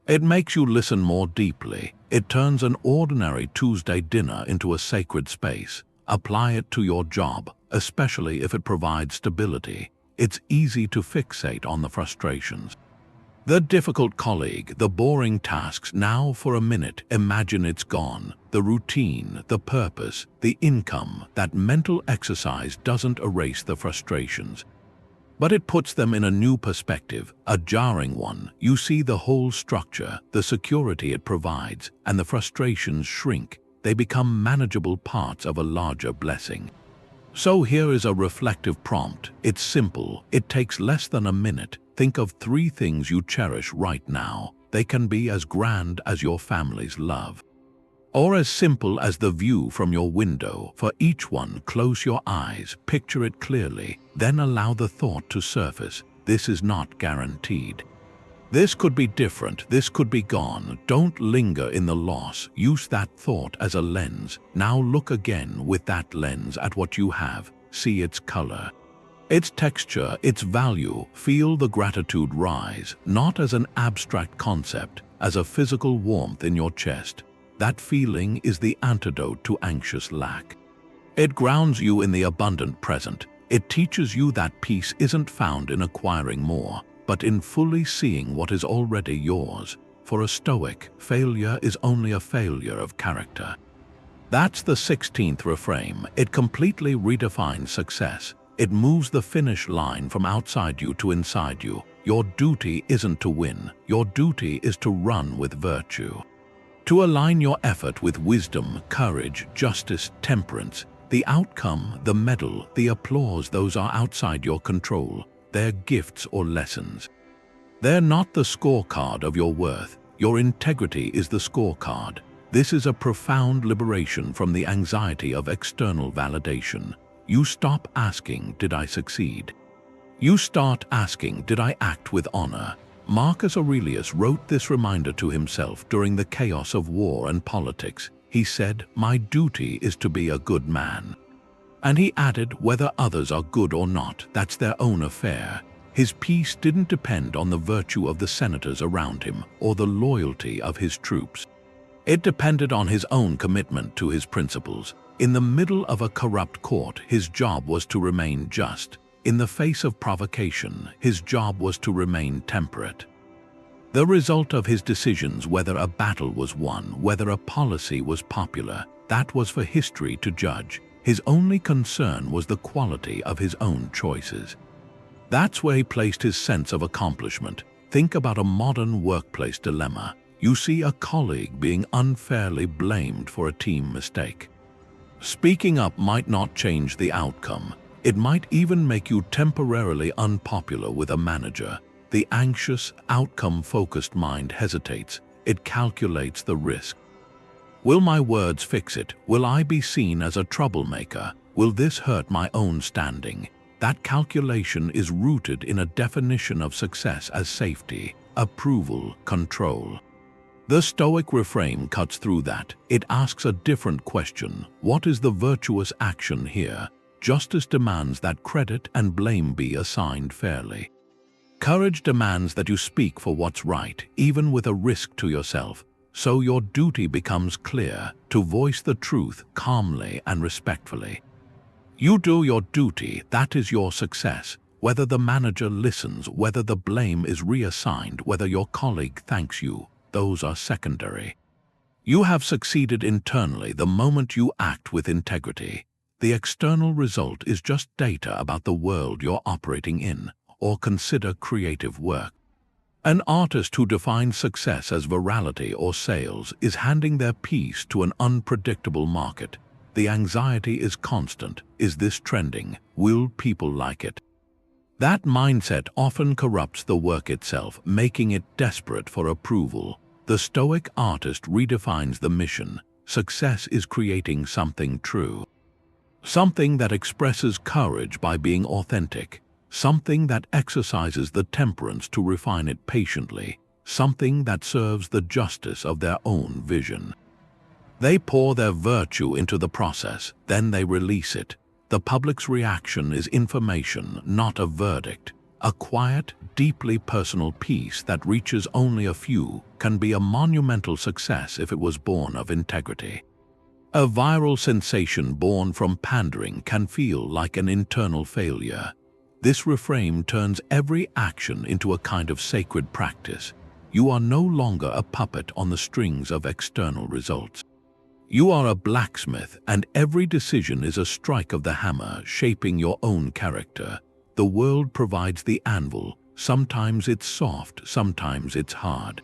It makes you listen more deeply. It turns an ordinary Tuesday dinner into a sacred space. Apply it to your job, especially if it provides stability. It's easy to fixate on the frustrations. The difficult colleague, the boring tasks. Now for a minute, imagine it's gone. The routine, the purpose, the income. That mental exercise doesn't erase the frustrations, but it puts them in a new perspective, a jarring one. You see the whole structure, the security it provides, and the frustrations shrink. They become manageable parts of a larger blessing. So here is a reflective prompt. It's simple. It takes less than a minute. Think of 3 things you cherish right now. They can be as grand as your family's love, or as simple as the view from your window. For each one, close your eyes, picture it clearly, then allow the thought to surface. This is not guaranteed. This could be different, this could be gone. Don't linger in the loss. Use that thought as a lens. Now look again with that lens at what you have. See its color, its texture, its value. Feel the gratitude rise, not as an abstract concept, as a physical warmth in your chest. That feeling is the antidote to anxious lack. It grounds you in the abundant present. It teaches you that peace isn't found in acquiring more, but in fully seeing what is already yours. For a Stoic, failure is only a failure of character. That's the 16th reframe. It completely redefines success. It moves the finish line from outside you to inside you. Your duty isn't to win. Your duty is to run with virtue, to align your effort with wisdom, courage, justice, temperance. The outcome, the medal, the applause, those are outside your control. They're gifts or lessons. They're not the scorecard of your worth. Your integrity is the scorecard. This is a profound liberation from the anxiety of external validation. You stop asking, did I succeed? You start asking, did I act with honor? Marcus Aurelius wrote this reminder to himself during the chaos of war and politics. He said, "My duty is to be a good man." And he added, whether others are good or not, that's their own affair. His peace didn't depend on the virtue of the senators around him or the loyalty of his troops. It depended on his own commitment to his principles. In the middle of a corrupt court, his job was to remain just. In the face of provocation, his job was to remain temperate. The result of his decisions, whether a battle was won, whether a policy was popular, that was for history to judge. His only concern was the quality of his own choices. That's where he placed his sense of accomplishment. Think about a modern workplace dilemma. You see a colleague being unfairly blamed for a team mistake. Speaking up might not change the outcome. It might even make you temporarily unpopular with a manager. The anxious, outcome-focused mind hesitates. It calculates the risk. Will my words fix it? Will I be seen as a troublemaker? Will this hurt my own standing? That calculation is rooted in a definition of success as safety, approval, control. The Stoic reframe cuts through that. It asks a different question. What is the virtuous action here? Justice demands that credit and blame be assigned fairly. Courage demands that you speak for what's right, even with a risk to yourself. So your duty becomes clear, to voice the truth calmly and respectfully. You do your duty, that is your success. Whether the manager listens, whether the blame is reassigned, whether your colleague thanks you, those are secondary. You have succeeded internally the moment you act with integrity. The external result is just data about the world you're operating in, or consider creative work. An artist who defines success as virality or sales is handing their piece to an unpredictable market. The anxiety is constant. Is this trending? Will people like it? That mindset often corrupts the work itself, making it desperate for approval. The Stoic artist redefines the mission. Success is creating something true. Something that expresses courage by being authentic. Something that exercises the temperance to refine it patiently. Something that serves the justice of their own vision. They pour their virtue into the process, then they release it. The public's reaction is information, not a verdict. A quiet, deeply personal piece that reaches only a few can be a monumental success if it was born of integrity. A viral sensation born from pandering can feel like an internal failure. This reframe turns every action into a kind of sacred practice. You are no longer a puppet on the strings of external results. You are a blacksmith, and every decision is a strike of the hammer shaping your own character. The world provides the anvil. Sometimes it's soft, sometimes it's hard.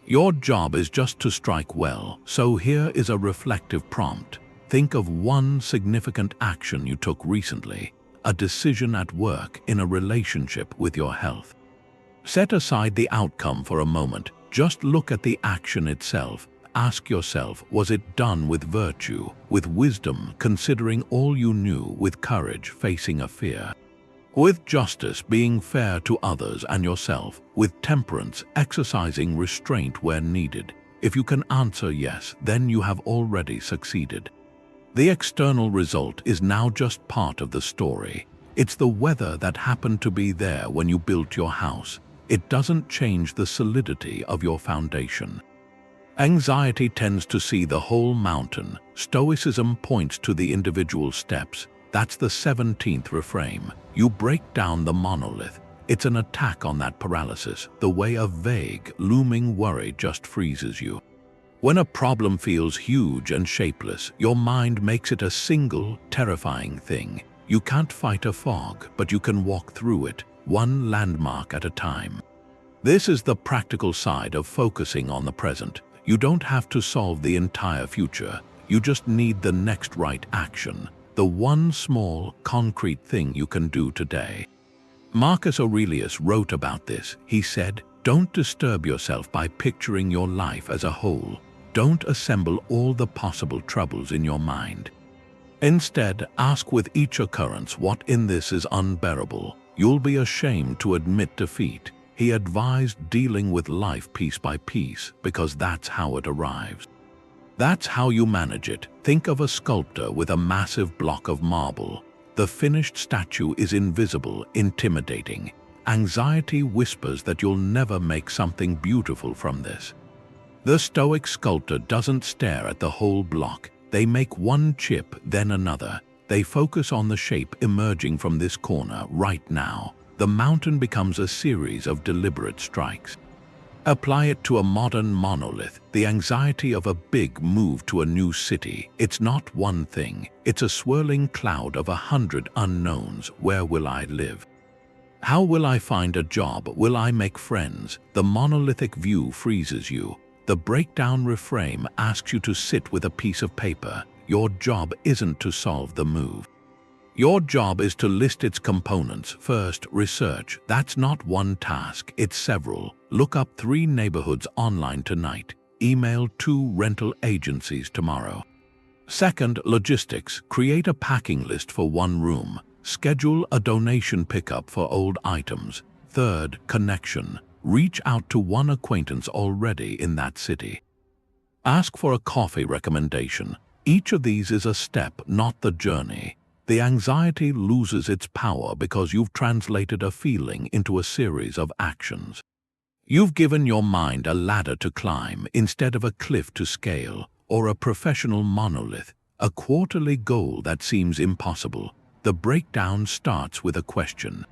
Your job is just to strike well, so here is a reflective prompt. Think of one significant action you took recently, a decision at work, in a relationship, with your health. Set aside the outcome for a moment. Just look at the action itself. Ask yourself, was it done with virtue, with wisdom, considering all you knew, with courage, facing a fear? With justice, being fair to others and yourself, with temperance, exercising restraint where needed. If you can answer yes, then you have already succeeded. The external result is now just part of the story. It's the weather that happened to be there when you built your house. It doesn't change the solidity of your foundation. Anxiety tends to see the whole mountain. Stoicism points to the individual steps. That's the 17th reframe. You break down the monolith. It's an attack on that paralysis, the way a vague, looming worry just freezes you. When a problem feels huge and shapeless, your mind makes it a single, terrifying thing. You can't fight a fog, but you can walk through it, one landmark at a time. This is the practical side of focusing on the present. You don't have to solve the entire future. You just need the next right action, the one small, concrete thing you can do today. Marcus Aurelius wrote about this. He said, "Don't disturb yourself by picturing your life as a whole. Don't assemble all the possible troubles in your mind. Instead, ask with each occurrence, what in this is unbearable? You'll be ashamed to admit defeat." He advised dealing with life piece by piece, because that's how it arrives. That's how you manage it. Think of a sculptor with a massive block of marble. The finished statue is invisible, intimidating. Anxiety whispers that you'll never make something beautiful from this. The Stoic sculptor doesn't stare at the whole block. They make one chip, then another. They focus on the shape emerging from this corner right now. The mountain becomes a series of deliberate strikes. Apply it to a modern monolith, the anxiety of a big move to a new city. It's not one thing. It's a swirling cloud of 100 unknowns. Where will I live? How will I find a job? Will I make friends? The monolithic view freezes you. The breakdown reframe asks you to sit with a piece of paper. Your job isn't to solve the move. Your job is to list its components. First, research. That's not one task, it's several. Look up 3 neighborhoods online tonight. Email 2 rental agencies tomorrow. Second, logistics. Create a packing list for 1 room. Schedule a donation pickup for old items. Third, connection. Reach out to 1 acquaintance already in that city. Ask for a coffee recommendation. Each of these is a step, not the journey. The anxiety loses its power because you've translated a feeling into a series of actions. You've given your mind a ladder to climb instead of a cliff to scale, or a professional monolith, a quarterly goal that seems impossible. The breakdown starts with a question.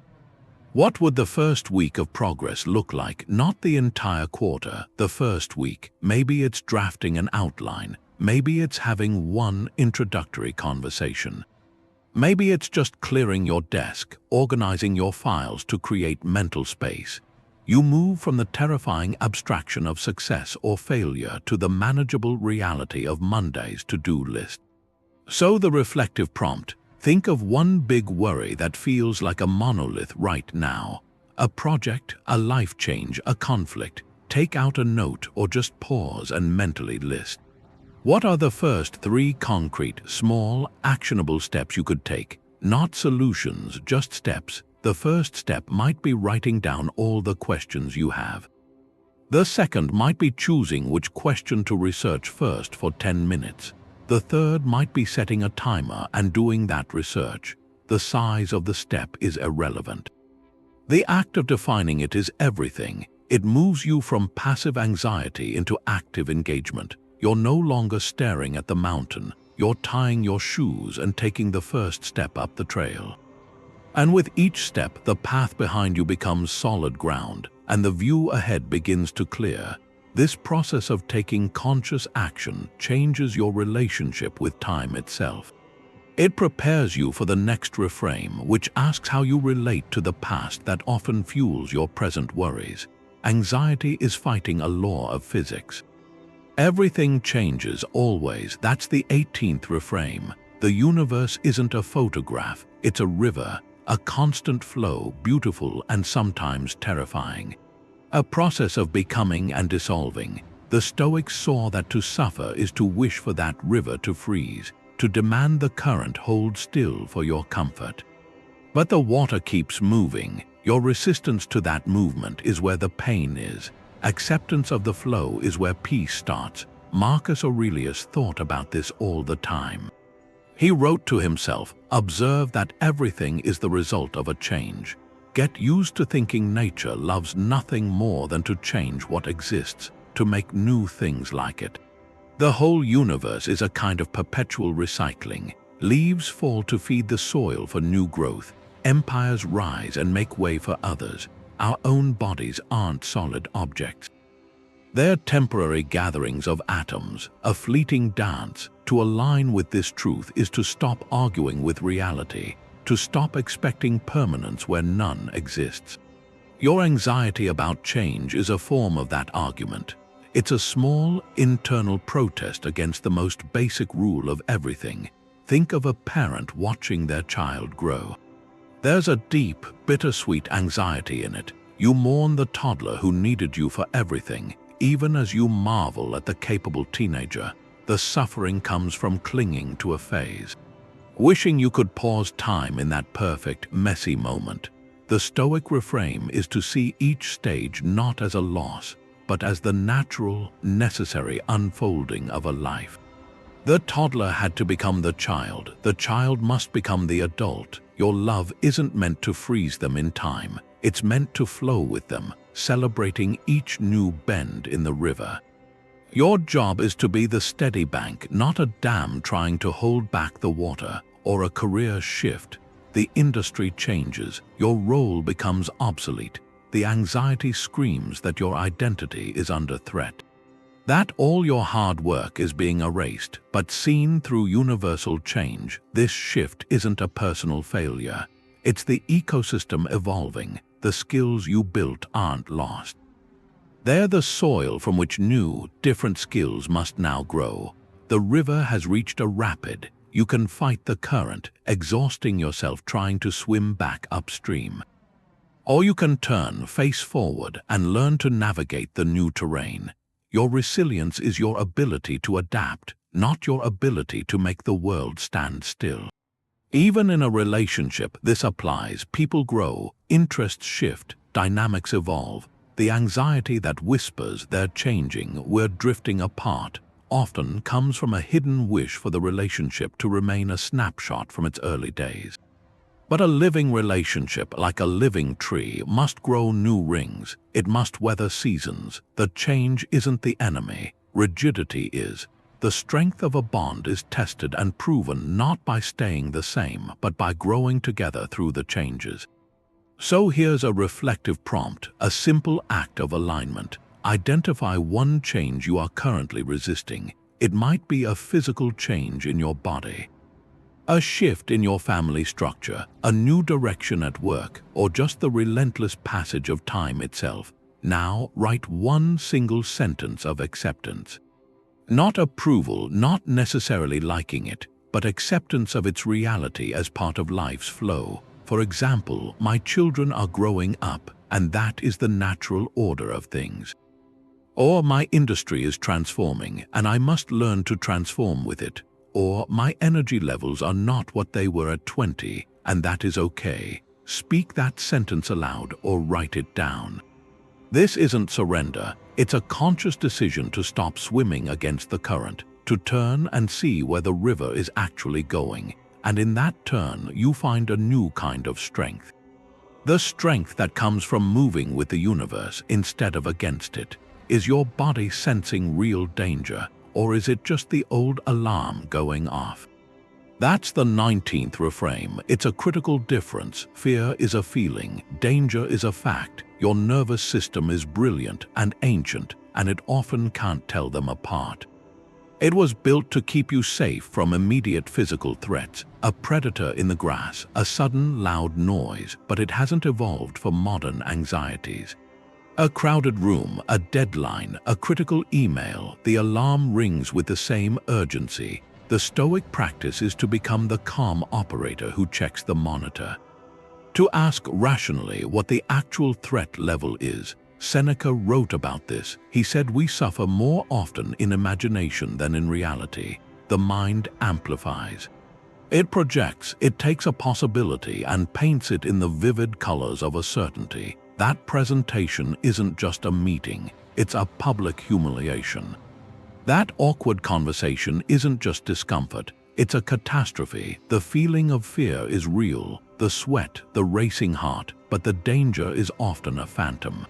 What would the first week of progress look like? Not the entire quarter, the first week. Maybe it's drafting an outline. Maybe it's having one introductory conversation. Maybe it's just clearing your desk, organizing your files to create mental space. You move from the terrifying abstraction of success or failure to the manageable reality of Monday's to-do list. So the reflective prompt: think of one big worry that feels like a monolith right now. A project, a life change, a conflict. Take out a note or just pause and mentally list. What are the first 3 concrete, small, actionable steps you could take? Not solutions, just steps. The first step might be writing down all the questions you have. The second might be choosing which question to research first for 10 minutes. The third might be setting a timer and doing that research. The size of the step is irrelevant. The act of defining it is everything. It moves you from passive anxiety into active engagement. You're no longer staring at the mountain. You're tying your shoes and taking the first step up the trail. And with each step, the path behind you becomes solid ground, and the view ahead begins to clear. This process of taking conscious action changes your relationship with time itself. It prepares you for the next reframe, which asks how you relate to the past that often fuels your present worries. Anxiety is fighting a law of physics. Everything changes always. That's the 18th reframe. The universe isn't a photograph, it's a river, a constant flow, beautiful and sometimes terrifying. A process of becoming and dissolving. The Stoics saw that to suffer is to wish for that river to freeze, to demand the current hold still for your comfort. But the water keeps moving. Your resistance to that movement is where the pain is. Acceptance of the flow is where peace starts. Marcus Aurelius thought about this all the time. He wrote to himself, "Observe that everything is the result of a change. Get used to thinking nature loves nothing more than to change what exists, to make new things like it." The whole universe is a kind of perpetual recycling. Leaves fall to feed the soil for new growth. Empires rise and make way for others. Our own bodies aren't solid objects. They're temporary gatherings of atoms, a fleeting dance. To align with this truth is to stop arguing with reality, to stop expecting permanence where none exists. Your anxiety about change is a form of that argument. It's a small, internal protest against the most basic rule of everything. Think of a parent watching their child grow. There's a deep, bittersweet anxiety in it. You mourn the toddler who needed you for everything, even as you marvel at the capable teenager. The suffering comes from clinging to a phase, wishing you could pause time in that perfect, messy moment. The Stoic reframe is to see each stage not as a loss, but as the natural, necessary unfolding of a life. The toddler had to become the child must become the adult. Your love isn't meant to freeze them in time, it's meant to flow with them, celebrating each new bend in the river. Your job is to be the steady bank, not a dam trying to hold back the water, or a career shift. The industry changes, your role becomes obsolete. The anxiety screams that your identity is under threat. That all your hard work is being erased, but seen through universal change. This shift isn't a personal failure. It's the ecosystem evolving. The skills you built aren't lost. They're the soil from which new, different skills must now grow. The river has reached a rapid. You can fight the current, exhausting yourself trying to swim back upstream. Or you can turn face forward and learn to navigate the new terrain. Your resilience is your ability to adapt, not your ability to make the world stand still. Even in a relationship, this applies. People grow, interests shift, dynamics evolve. The anxiety that whispers they're changing, we're drifting apart, often comes from a hidden wish for the relationship to remain a snapshot from its early days. But a living relationship, like a living tree, must grow new rings. It must weather seasons. The change isn't the enemy. Rigidity is. The strength of a bond is tested and proven not by staying the same, but by growing together through the changes. So here's a reflective prompt, a simple act of alignment. Identify one change you are currently resisting. It might be a physical change in your body, a shift in your family structure, a new direction at work, or just the relentless passage of time itself. Now write one single sentence of acceptance. Not approval, not necessarily liking it, but acceptance of its reality as part of life's flow. For example, my children are growing up, and that is the natural order of things. Or my industry is transforming, and I must learn to transform with it. Or my energy levels are not what they were at 20, and that is okay. Speak that sentence aloud or write it down. This isn't surrender, it's a conscious decision to stop swimming against the current, to turn and see where the river is actually going, and in that turn you find a new kind of strength. The strength that comes from moving with the universe instead of against it. Is your body sensing real danger, or is it just the old alarm going off? That's the 19th reframe. It's a critical difference. Fear is a feeling, danger is a fact. Your nervous system is brilliant and ancient, and it often can't tell them apart. It was built to keep you safe from immediate physical threats, a predator in the grass, a sudden loud noise, but it hasn't evolved for modern anxieties. A crowded room, a deadline, a critical email, the alarm rings with the same urgency. The Stoic practice is to become the calm operator who checks the monitor. To ask rationally what the actual threat level is. Seneca wrote about this. He said we suffer more often in imagination than in reality. The mind amplifies. It projects, it takes a possibility and paints it in the vivid colors of a certainty. That presentation isn't just a meeting, it's a public humiliation. That awkward conversation isn't just discomfort, it's a catastrophe. The feeling of fear is real, the sweat, the racing heart, but the danger is often a phantom.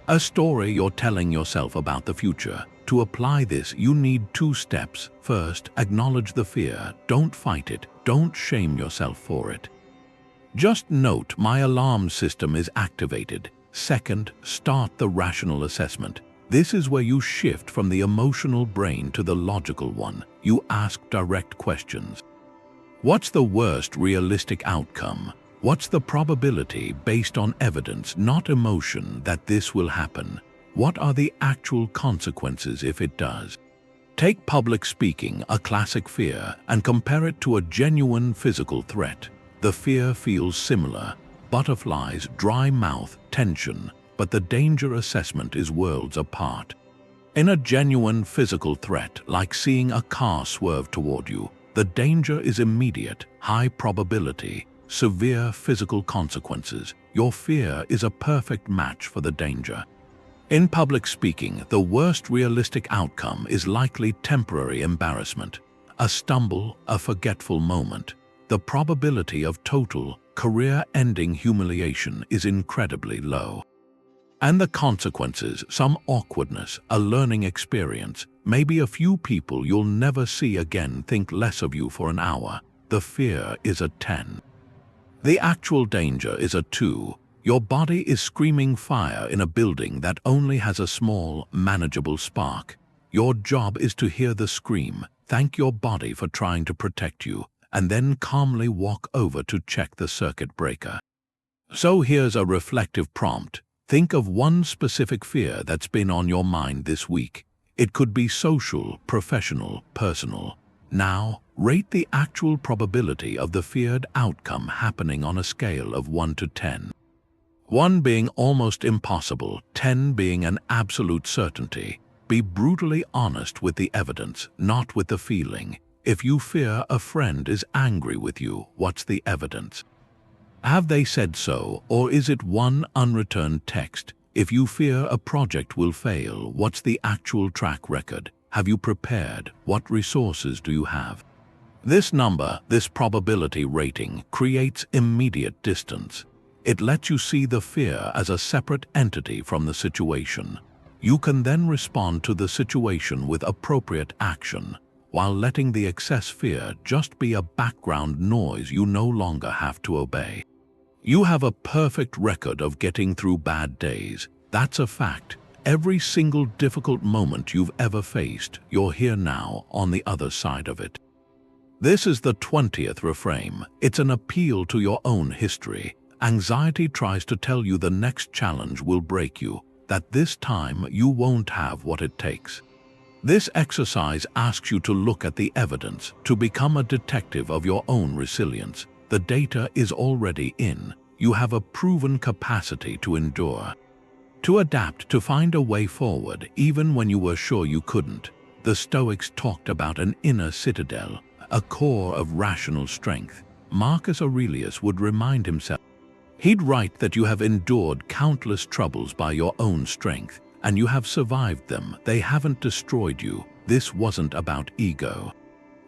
A story you're telling yourself about the future. To apply this, you need 2 steps. First, acknowledge the fear. Don't fight it. Don't shame yourself for it. Just note, my alarm system is activated. Second, start the rational assessment. This is where you shift from the emotional brain to the logical one. You ask direct questions. What's the worst realistic outcome? What's the probability based on evidence, not emotion, that this will happen? What are the actual consequences if it does? Take public speaking, a classic fear, and compare it to a genuine physical threat. The fear feels similar. Butterflies, dry mouth, tension, but the danger assessment is worlds apart. In a genuine physical threat, like seeing a car swerve toward you, the danger is immediate, high probability, severe physical consequences. Your fear is a perfect match for the danger. In public speaking, the worst realistic outcome is likely temporary embarrassment, a stumble, a forgetful moment. The probability of total, career-ending humiliation is incredibly low. And the consequences, some awkwardness, a learning experience, maybe a few people you'll never see again think less of you for an hour. The fear is a 10. The actual danger is a 2. Your body is screaming fire in a building that only has a small, manageable spark. Your job is to hear the scream, thank your body for trying to protect you, and then calmly walk over to check the circuit breaker. So here's a reflective prompt. Think of one specific fear that's been on your mind this week. It could be social, professional, personal. Now, rate the actual probability of the feared outcome happening on a scale of 1 to 10. 1 being almost impossible, 10 being an absolute certainty. Be brutally honest with the evidence, not with the feeling. If you fear a friend is angry with you, what's the evidence? Have they said so, or is it one unreturned text? If you fear a project will fail, what's the actual track record? Have you prepared? What resources do you have? This number, this probability rating, creates immediate distance. It lets you see the fear as a separate entity from the situation. You can then respond to the situation with appropriate action, while letting the excess fear just be a background noise you no longer have to obey. You have a perfect record of getting through bad days. That's a fact. Every single difficult moment you've ever faced, you're here now on the other side of it. This is the 20th reframe. It's an appeal to your own history. Anxiety tries to tell you the next challenge will break you, that this time you won't have what it takes. This exercise asks you to look at the evidence, to become a detective of your own resilience. The data is already in. You have a proven capacity to endure, to adapt, to find a way forward, even when you were sure you couldn't. The Stoics talked about an inner citadel, a core of rational strength. Marcus Aurelius would remind himself. He'd write that you have endured countless troubles by your own strength, and you have survived them. They haven't destroyed you. This wasn't about ego.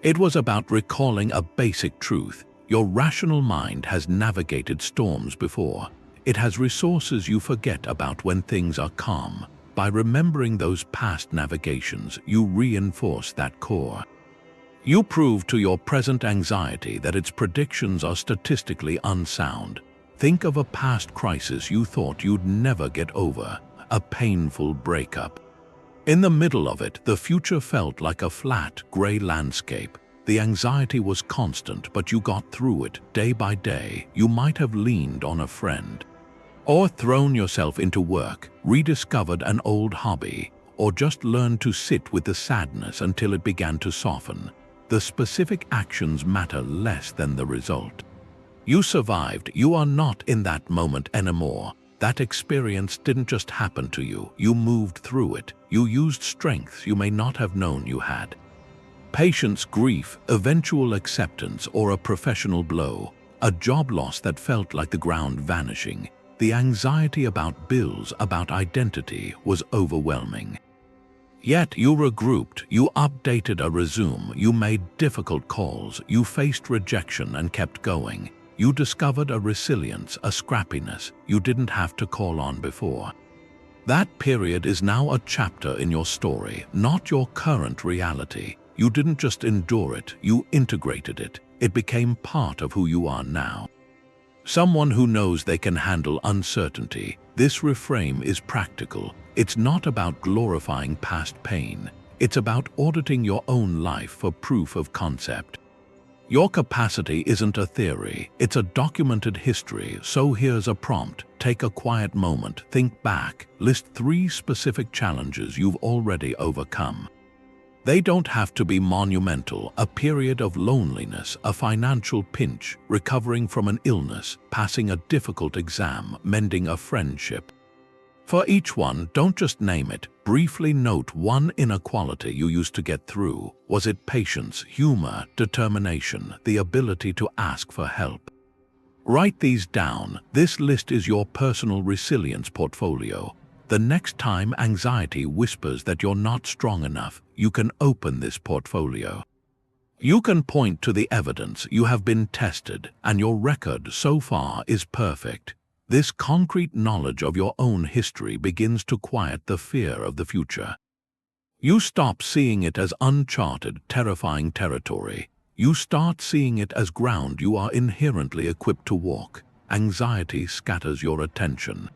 It was about recalling a basic truth. Your rational mind has navigated storms before. It has resources you forget about when things are calm. By remembering those past navigations, you reinforce that core. You prove to your present anxiety that its predictions are statistically unsound. Think of a past crisis you thought you'd never get over, a painful breakup. In the middle of it, the future felt like a flat, gray landscape. The anxiety was constant, but you got through it day by day. You might have leaned on a friend, or thrown yourself into work, rediscovered an old hobby, or just learned to sit with the sadness until it began to soften. The specific actions matter less than the result. You survived. You are not in that moment anymore. That experience didn't just happen to you. You moved through it. You used strengths you may not have known you had. Patience, grief, eventual acceptance, or a professional blow, a job loss that felt like the ground vanishing. The anxiety about bills, about identity, was overwhelming. Yet you regrouped, you updated a resume, you made difficult calls, you faced rejection and kept going. You discovered a resilience, a scrappiness you didn't have to call on before. That period is now a chapter in your story, not your current reality. You didn't just endure it, you integrated it. It became part of who you are now. Someone who knows they can handle uncertainty. This reframe is practical. It's not about glorifying past pain. It's about auditing your own life for proof of concept. Your capacity isn't a theory, it's a documented history. So here's a prompt. Take a quiet moment, think back, list 3 specific challenges you've already overcome. They don't have to be monumental. A period of loneliness, a financial pinch, recovering from an illness, passing a difficult exam, mending a friendship. For each one, don't just name it. Briefly note one inequality you used to get through. Was it patience, humor, determination, the ability to ask for help? Write these down. This list is your personal resilience portfolio. The next time anxiety whispers that you're not strong enough, you can open this portfolio. You can point to the evidence. You have been tested, and your record so far is perfect. This concrete knowledge of your own history begins to quiet the fear of the future. You stop seeing it as uncharted, terrifying territory. You start seeing it as ground you are inherently equipped to walk. Anxiety scatters your attention.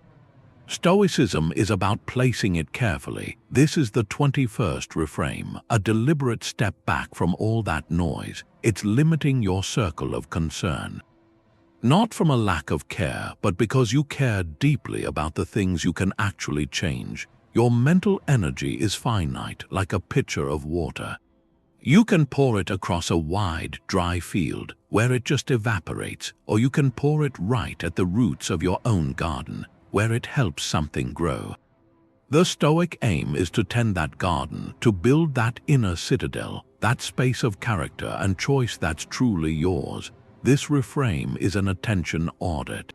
Stoicism is about placing it carefully. This is the 21st reframe, a deliberate step back from all that noise. It's limiting your circle of concern. Not from a lack of care, but because you care deeply about the things you can actually change. Your mental energy is finite, like a pitcher of water. You can pour it across a wide, dry field, where it just evaporates, or you can pour it right at the roots of your own garden, where it helps something grow. The Stoic aim is to tend that garden, to build that inner citadel, that space of character and choice that's truly yours. This reframe is an attention audit.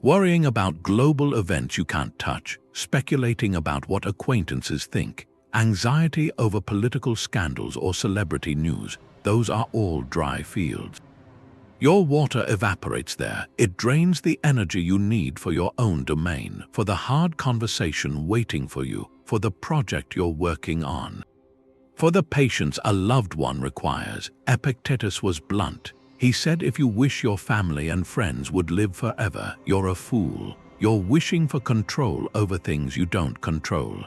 Worrying about global events you can't touch, speculating about what acquaintances think, anxiety over political scandals or celebrity news, those are all dry fields. Your water evaporates there. It drains the energy you need for your own domain, for the hard conversation waiting for you, for the project you're working on, for the patience a loved one requires. Epictetus was blunt. He said if you wish your family and friends would live forever, you're a fool. You're wishing for control over things you don't control.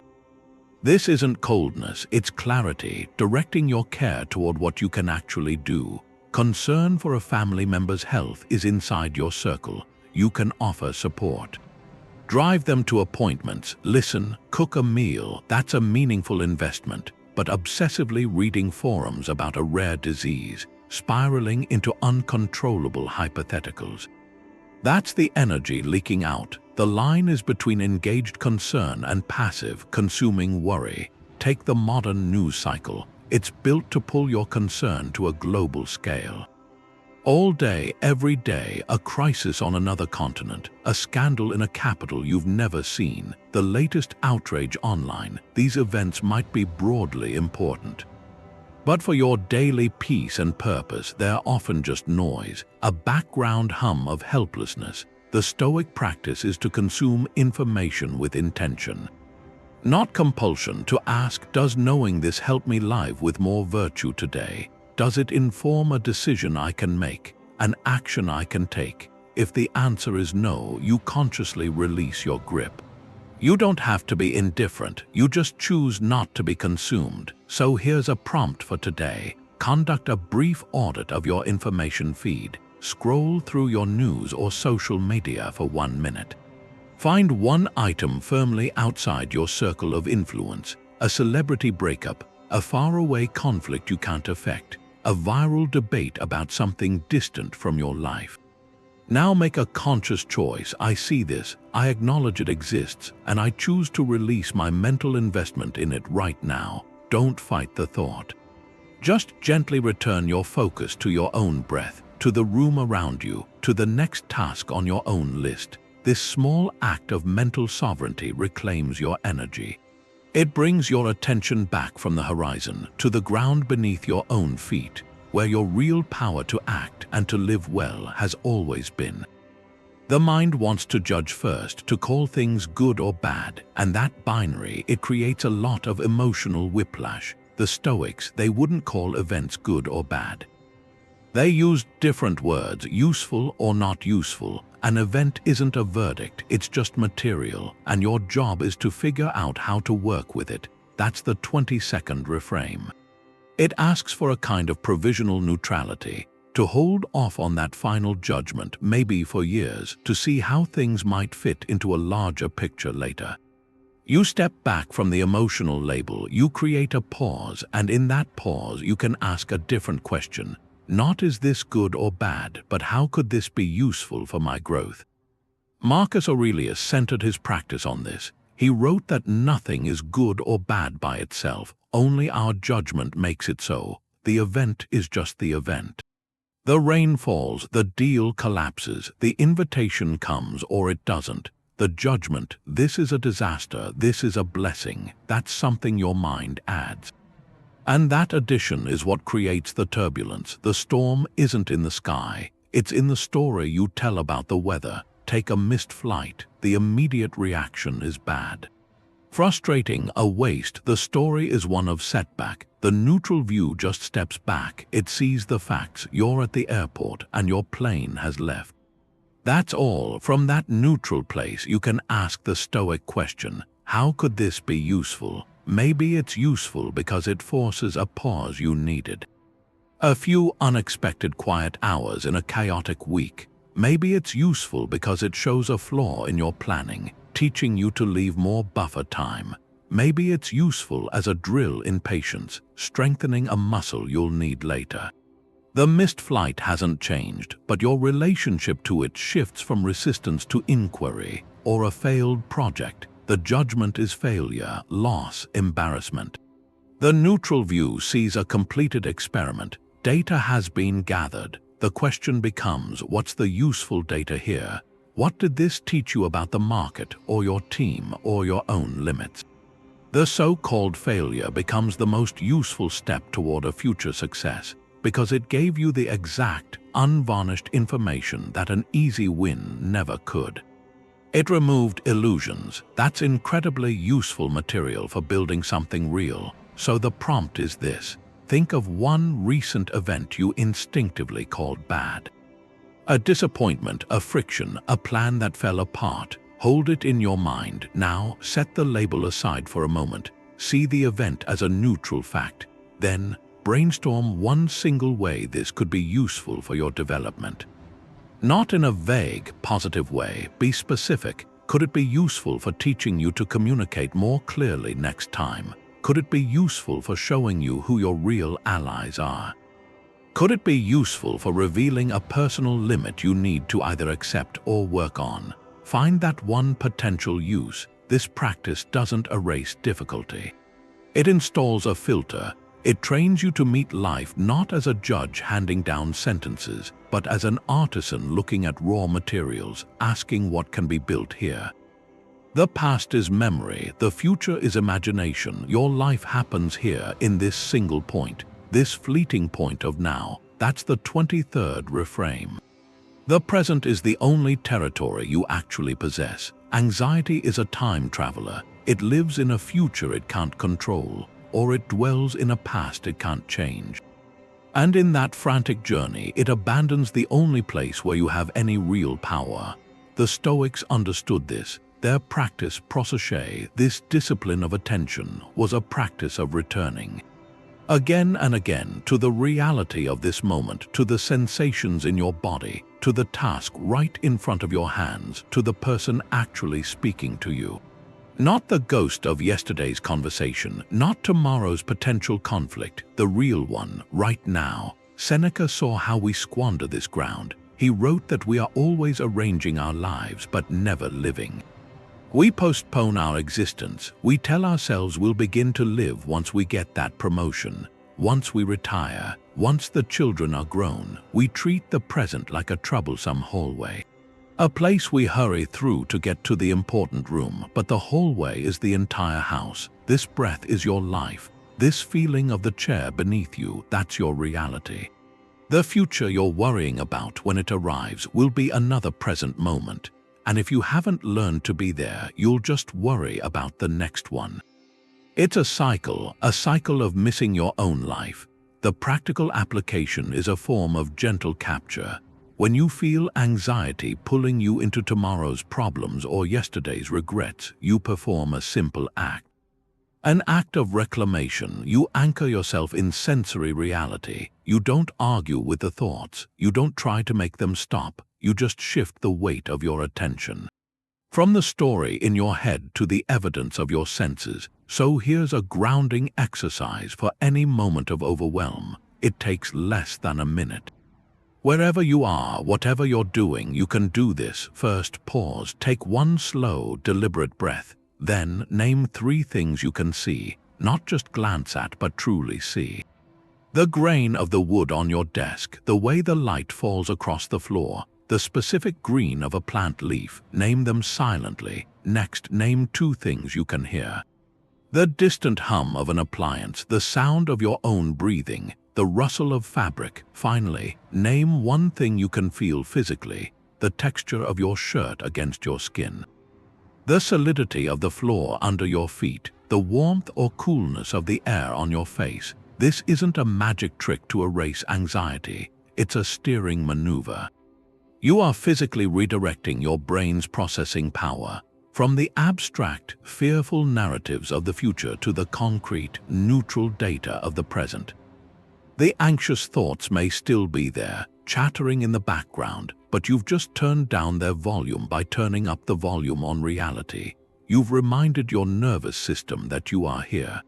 This isn't coldness, it's clarity, directing your care toward what you can actually do. Concern for a family member's health is inside your circle. You can offer support. Drive them to appointments, listen, cook a meal, that's a meaningful investment. But obsessively reading forums about a rare disease, spiraling into uncontrollable hypotheticals. That's the energy leaking out. The line is between engaged concern and passive, consuming worry. Take the modern news cycle. It's built to pull your concern to a global scale. All day, every day, a crisis on another continent, a scandal in a capital you've never seen, the latest outrage online. These events might be broadly important. But for your daily peace and purpose, they're often just noise, a background hum of helplessness. The Stoic practice is to consume information with intention. Not compulsion, to ask, does knowing this help me live with more virtue today? Does it inform a decision I can make, an action I can take? If the answer is no, you consciously release your grip. You don't have to be indifferent, you just choose not to be consumed. So here's a prompt for today. Conduct a brief audit of your information feed. Scroll through your news or social media for 1 minute. Find one item firmly outside your circle of influence, a celebrity breakup, a faraway conflict you can't affect, a viral debate about something distant from your life. Now make a conscious choice. I see this, I acknowledge it exists, and I choose to release my mental investment in it right now. Don't fight the thought. Just gently return your focus to your own breath, to the room around you, to the next task on your own list. This small act of mental sovereignty reclaims your energy. It brings your attention back from the horizon to the ground beneath your own feet, where your real power to act and to live well has always been. The mind wants to judge first, to call things good or bad, and that binary, it creates a lot of emotional whiplash. The Stoics, they wouldn't call events good or bad. They used different words, useful or not useful. An event isn't a verdict, it's just material, and your job is to figure out how to work with it. That's the 20-second reframe. It asks for a kind of provisional neutrality, to hold off on that final judgment, maybe for years, to see how things might fit into a larger picture later. You step back from the emotional label, you create a pause, and in that pause you can ask a different question. Not is this good or bad, but how could this be useful for my growth? Marcus Aurelius centered his practice on this. He wrote that nothing is good or bad by itself, only our judgment makes it so. The event is just the event. The rain falls, the deal collapses, the invitation comes or it doesn't. The judgment, this is a disaster, this is a blessing, that's something your mind adds. And that addition is what creates the turbulence. The storm isn't in the sky, it's in the story you tell about the weather. Take a missed flight, the immediate reaction is bad. Frustrating, a waste, the story is one of setback. The neutral view just steps back, it sees the facts, you're at the airport and your plane has left. That's all. From that neutral place you can ask the Stoic question, how could this be useful? Maybe it's useful because it forces a pause you needed. A few unexpected quiet hours in a chaotic week. Maybe it's useful because it shows a flaw in your planning, teaching you to leave more buffer time. Maybe it's useful as a drill in patience, strengthening a muscle you'll need later. The missed flight hasn't changed, but your relationship to it shifts from resistance to inquiry, or a failed project. The judgment is failure, loss, embarrassment. The neutral view sees a completed experiment. Data has been gathered. The question becomes, what's the useful data here? What did this teach you about the market, or your team, or your own limits? The so-called failure becomes the most useful step toward a future success, because it gave you the exact, unvarnished information that an easy win never could. It removed illusions. That's incredibly useful material for building something real. So the prompt is this. Think of one recent event you instinctively called bad. A disappointment, a friction, a plan that fell apart. Hold it in your mind. Now, set the label aside for a moment. See the event as a neutral fact. Then, brainstorm one single way this could be useful for your development. Not in a vague, positive way. Be specific. Could it be useful for teaching you to communicate more clearly next time? Could it be useful for showing you who your real allies are? Could it be useful for revealing a personal limit you need to either accept or work on? Find that one potential use. This practice doesn't erase difficulty. It installs a filter. It trains you to meet life not as a judge handing down sentences, but as an artisan looking at raw materials, asking what can be built here. The past is memory, the future is imagination. Your life happens here in this single point, this fleeting point of now. That's the 23rd reframe. The present is the only territory you actually possess. Anxiety is a time traveler. It lives in a future it can't control, or it dwells in a past it can't change. And in that frantic journey, it abandons the only place where you have any real power. The Stoics understood this. Their practice, proseuche, this discipline of attention, was a practice of returning. Again and again, to the reality of this moment, to the sensations in your body, to the task right in front of your hands, to the person actually speaking to you. Not the ghost of yesterday's conversation, not tomorrow's potential conflict, the real one, right now. Seneca saw how we squander this ground. He wrote that we are always arranging our lives, but never living. We postpone our existence. We tell ourselves we'll begin to live once we get that promotion, once we retire, once the children are grown. We treat the present like a troublesome hallway. A place we hurry through to get to the important room, but the hallway is the entire house. This breath is your life. This feeling of the chair beneath you, that's your reality. The future you're worrying about when it arrives will be another present moment. And if you haven't learned to be there, you'll just worry about the next one. It's a cycle of missing your own life. The practical application is a form of gentle capture. When you feel anxiety pulling you into tomorrow's problems or yesterday's regrets, you perform a simple act. An act of reclamation. You anchor yourself in sensory reality. You don't argue with the thoughts. You don't try to make them stop. You just shift the weight of your attention. From the story in your head to the evidence of your senses. So here's a grounding exercise for any moment of overwhelm. It takes less than a minute. Wherever you are, whatever you're doing, you can do this. First, pause. Take one slow, deliberate breath. Then, name 3 things you can see. Not just glance at, but truly see. The grain of the wood on your desk, the way the light falls across the floor, the specific green of a plant leaf. Name them silently. Next, name 2 things you can hear. The distant hum of an appliance, the sound of your own breathing, the rustle of fabric. Finally, name 1 thing you can feel physically, the texture of your shirt against your skin. The solidity of the floor under your feet, the warmth or coolness of the air on your face. This isn't a magic trick to erase anxiety. It's a steering maneuver. You are physically redirecting your brain's processing power from the abstract, fearful narratives of the future to the concrete, neutral data of the present. The anxious thoughts may still be there, chattering in the background, but you've just turned down their volume by turning up the volume on reality. You've reminded your nervous system that you are here.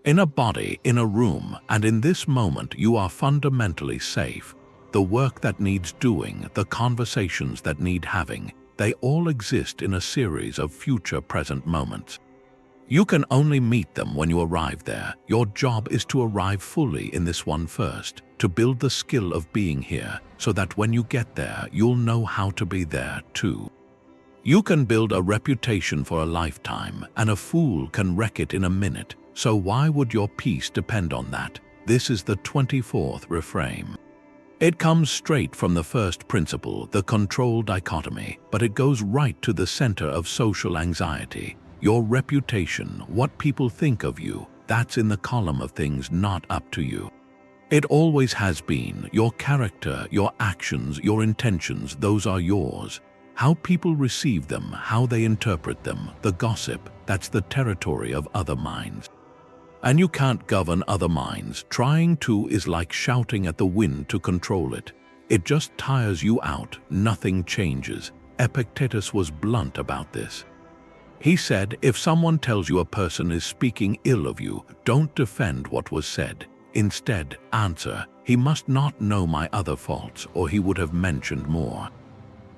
In a body, in a room, and in this moment you are fundamentally safe. The work that needs doing, the conversations that need having, they all exist in a series of future present moments. You can only meet them when you arrive there. Your job is to arrive fully in this one first, to build the skill of being here, so that when you get there, you'll know how to be there too. You can build a reputation for a lifetime, and a fool can wreck it in a minute. So why would your peace depend on that? This is the 24th reframe. It comes straight from the first principle, the control dichotomy, but it goes right to the center of social anxiety. Your reputation, what people think of you, that's in the column of things not up to you. It always has been. Your character, your actions, your intentions, those are yours. How people receive them, how they interpret them, the gossip, that's the territory of other minds. And you can't govern other minds. Trying to is like shouting at the wind to control it. It just tires you out, nothing changes. Epictetus was blunt about this. He said, if someone tells you a person is speaking ill of you, don't defend what was said. Instead, answer, he must not know my other faults, or he would have mentioned more.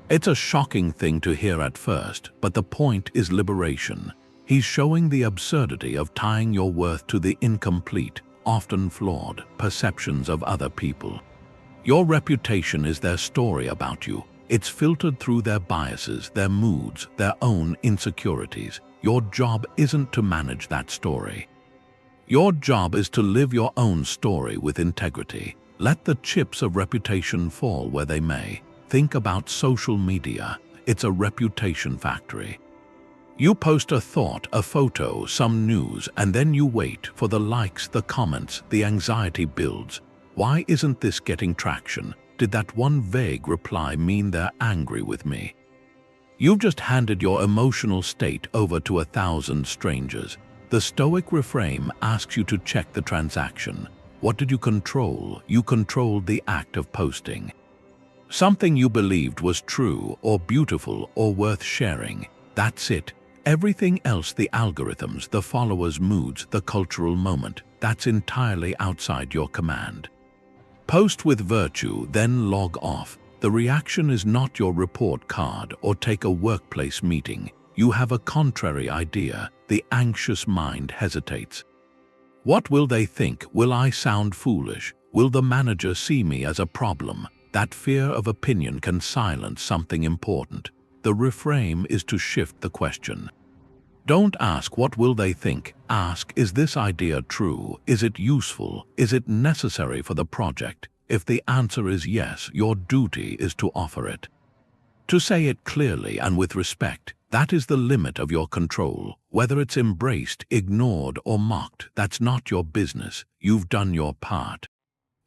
It's a shocking thing to hear at first, but the point is liberation. He's showing the absurdity of tying your worth to the incomplete, often flawed, perceptions of other people. Your reputation is their story about you. It's filtered through their biases, their moods, their own insecurities. Your job isn't to manage that story. Your job is to live your own story with integrity. Let the chips of reputation fall where they may. Think about social media. It's a reputation factory. You post a thought, a photo, some news, and then you wait for the likes, the comments, the anxiety builds. Why isn't this getting traction? Did that one vague reply mean they're angry with me? You've just handed your emotional state over to 1,000 strangers. The Stoic reframe asks you to check the transaction. What did you control? You controlled the act of posting. Something you believed was true or beautiful or worth sharing. That's it. Everything else, the algorithms, the followers' moods, the cultural moment, that's entirely outside your command. Post with virtue, then log off. The reaction is not your report card or take a workplace meeting. You have a contrary idea. The anxious mind hesitates. What will they think? Will I sound foolish? Will the manager see me as a problem? That fear of opinion can silence something important. The reframe is to shift the question. Don't ask, what will they think? Ask, is this idea true? Is it useful? Is it necessary for the project? If the answer is yes, your duty is to offer it. To say it clearly and with respect, that is the limit of your control. Whether it's embraced, ignored, or mocked, that's not your business. You've done your part.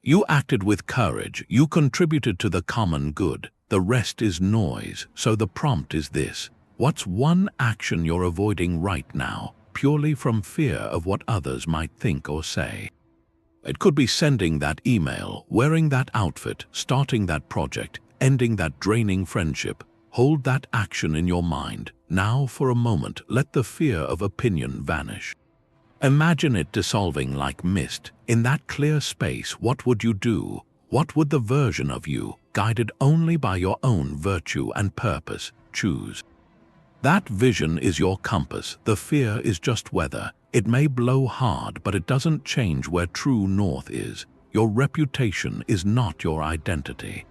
You acted with courage. You contributed to the common good. The rest is noise. So the prompt is this. What's one action you're avoiding right now, purely from fear of what others might think or say? It could be sending that email, wearing that outfit, starting that project, ending that draining friendship. Hold that action in your mind. Now, for a moment, let the fear of opinion vanish. Imagine it dissolving like mist. In that clear space, what would you do? What would the version of you, guided only by your own virtue and purpose, choose? That vision is your compass. The fear is just weather. It may blow hard, but it doesn't change where true north is. Your reputation is not your identity.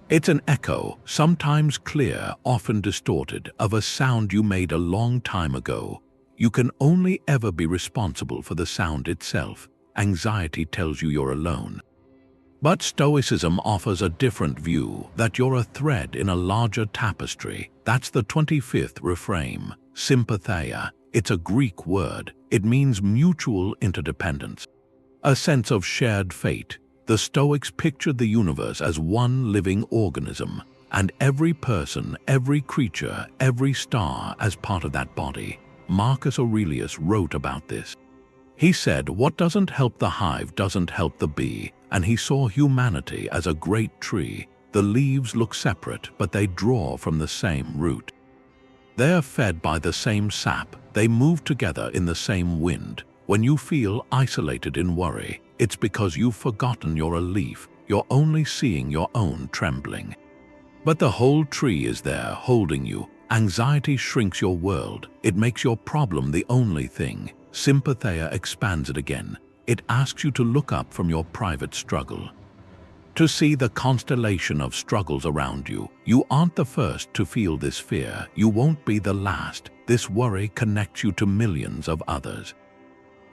It's an echo, sometimes clear, often distorted, of a sound you made a long time ago. You can only ever be responsible for the sound itself. Anxiety tells you you're alone. But Stoicism offers a different view, that you're a thread in a larger tapestry. That's the 25th reframe, Sympatheia. It's a Greek word. It means mutual interdependence, a sense of shared fate. The Stoics pictured the universe as one living organism, and every person, every creature, every star as part of that body. Marcus Aurelius wrote about this. He said, what doesn't help the hive doesn't help the bee, and he saw humanity as a great tree. The leaves look separate, but they draw from the same root. They are fed by the same sap. They move together in the same wind. When you feel isolated in worry, it's because you've forgotten you're a leaf. You're only seeing your own trembling. But the whole tree is there, holding you. Anxiety shrinks your world. It makes your problem the only thing. Sympatheia expands it again. It asks you to look up from your private struggle, to see the constellation of struggles around you. You aren't the first to feel this fear. You won't be the last. This worry connects you to millions of others.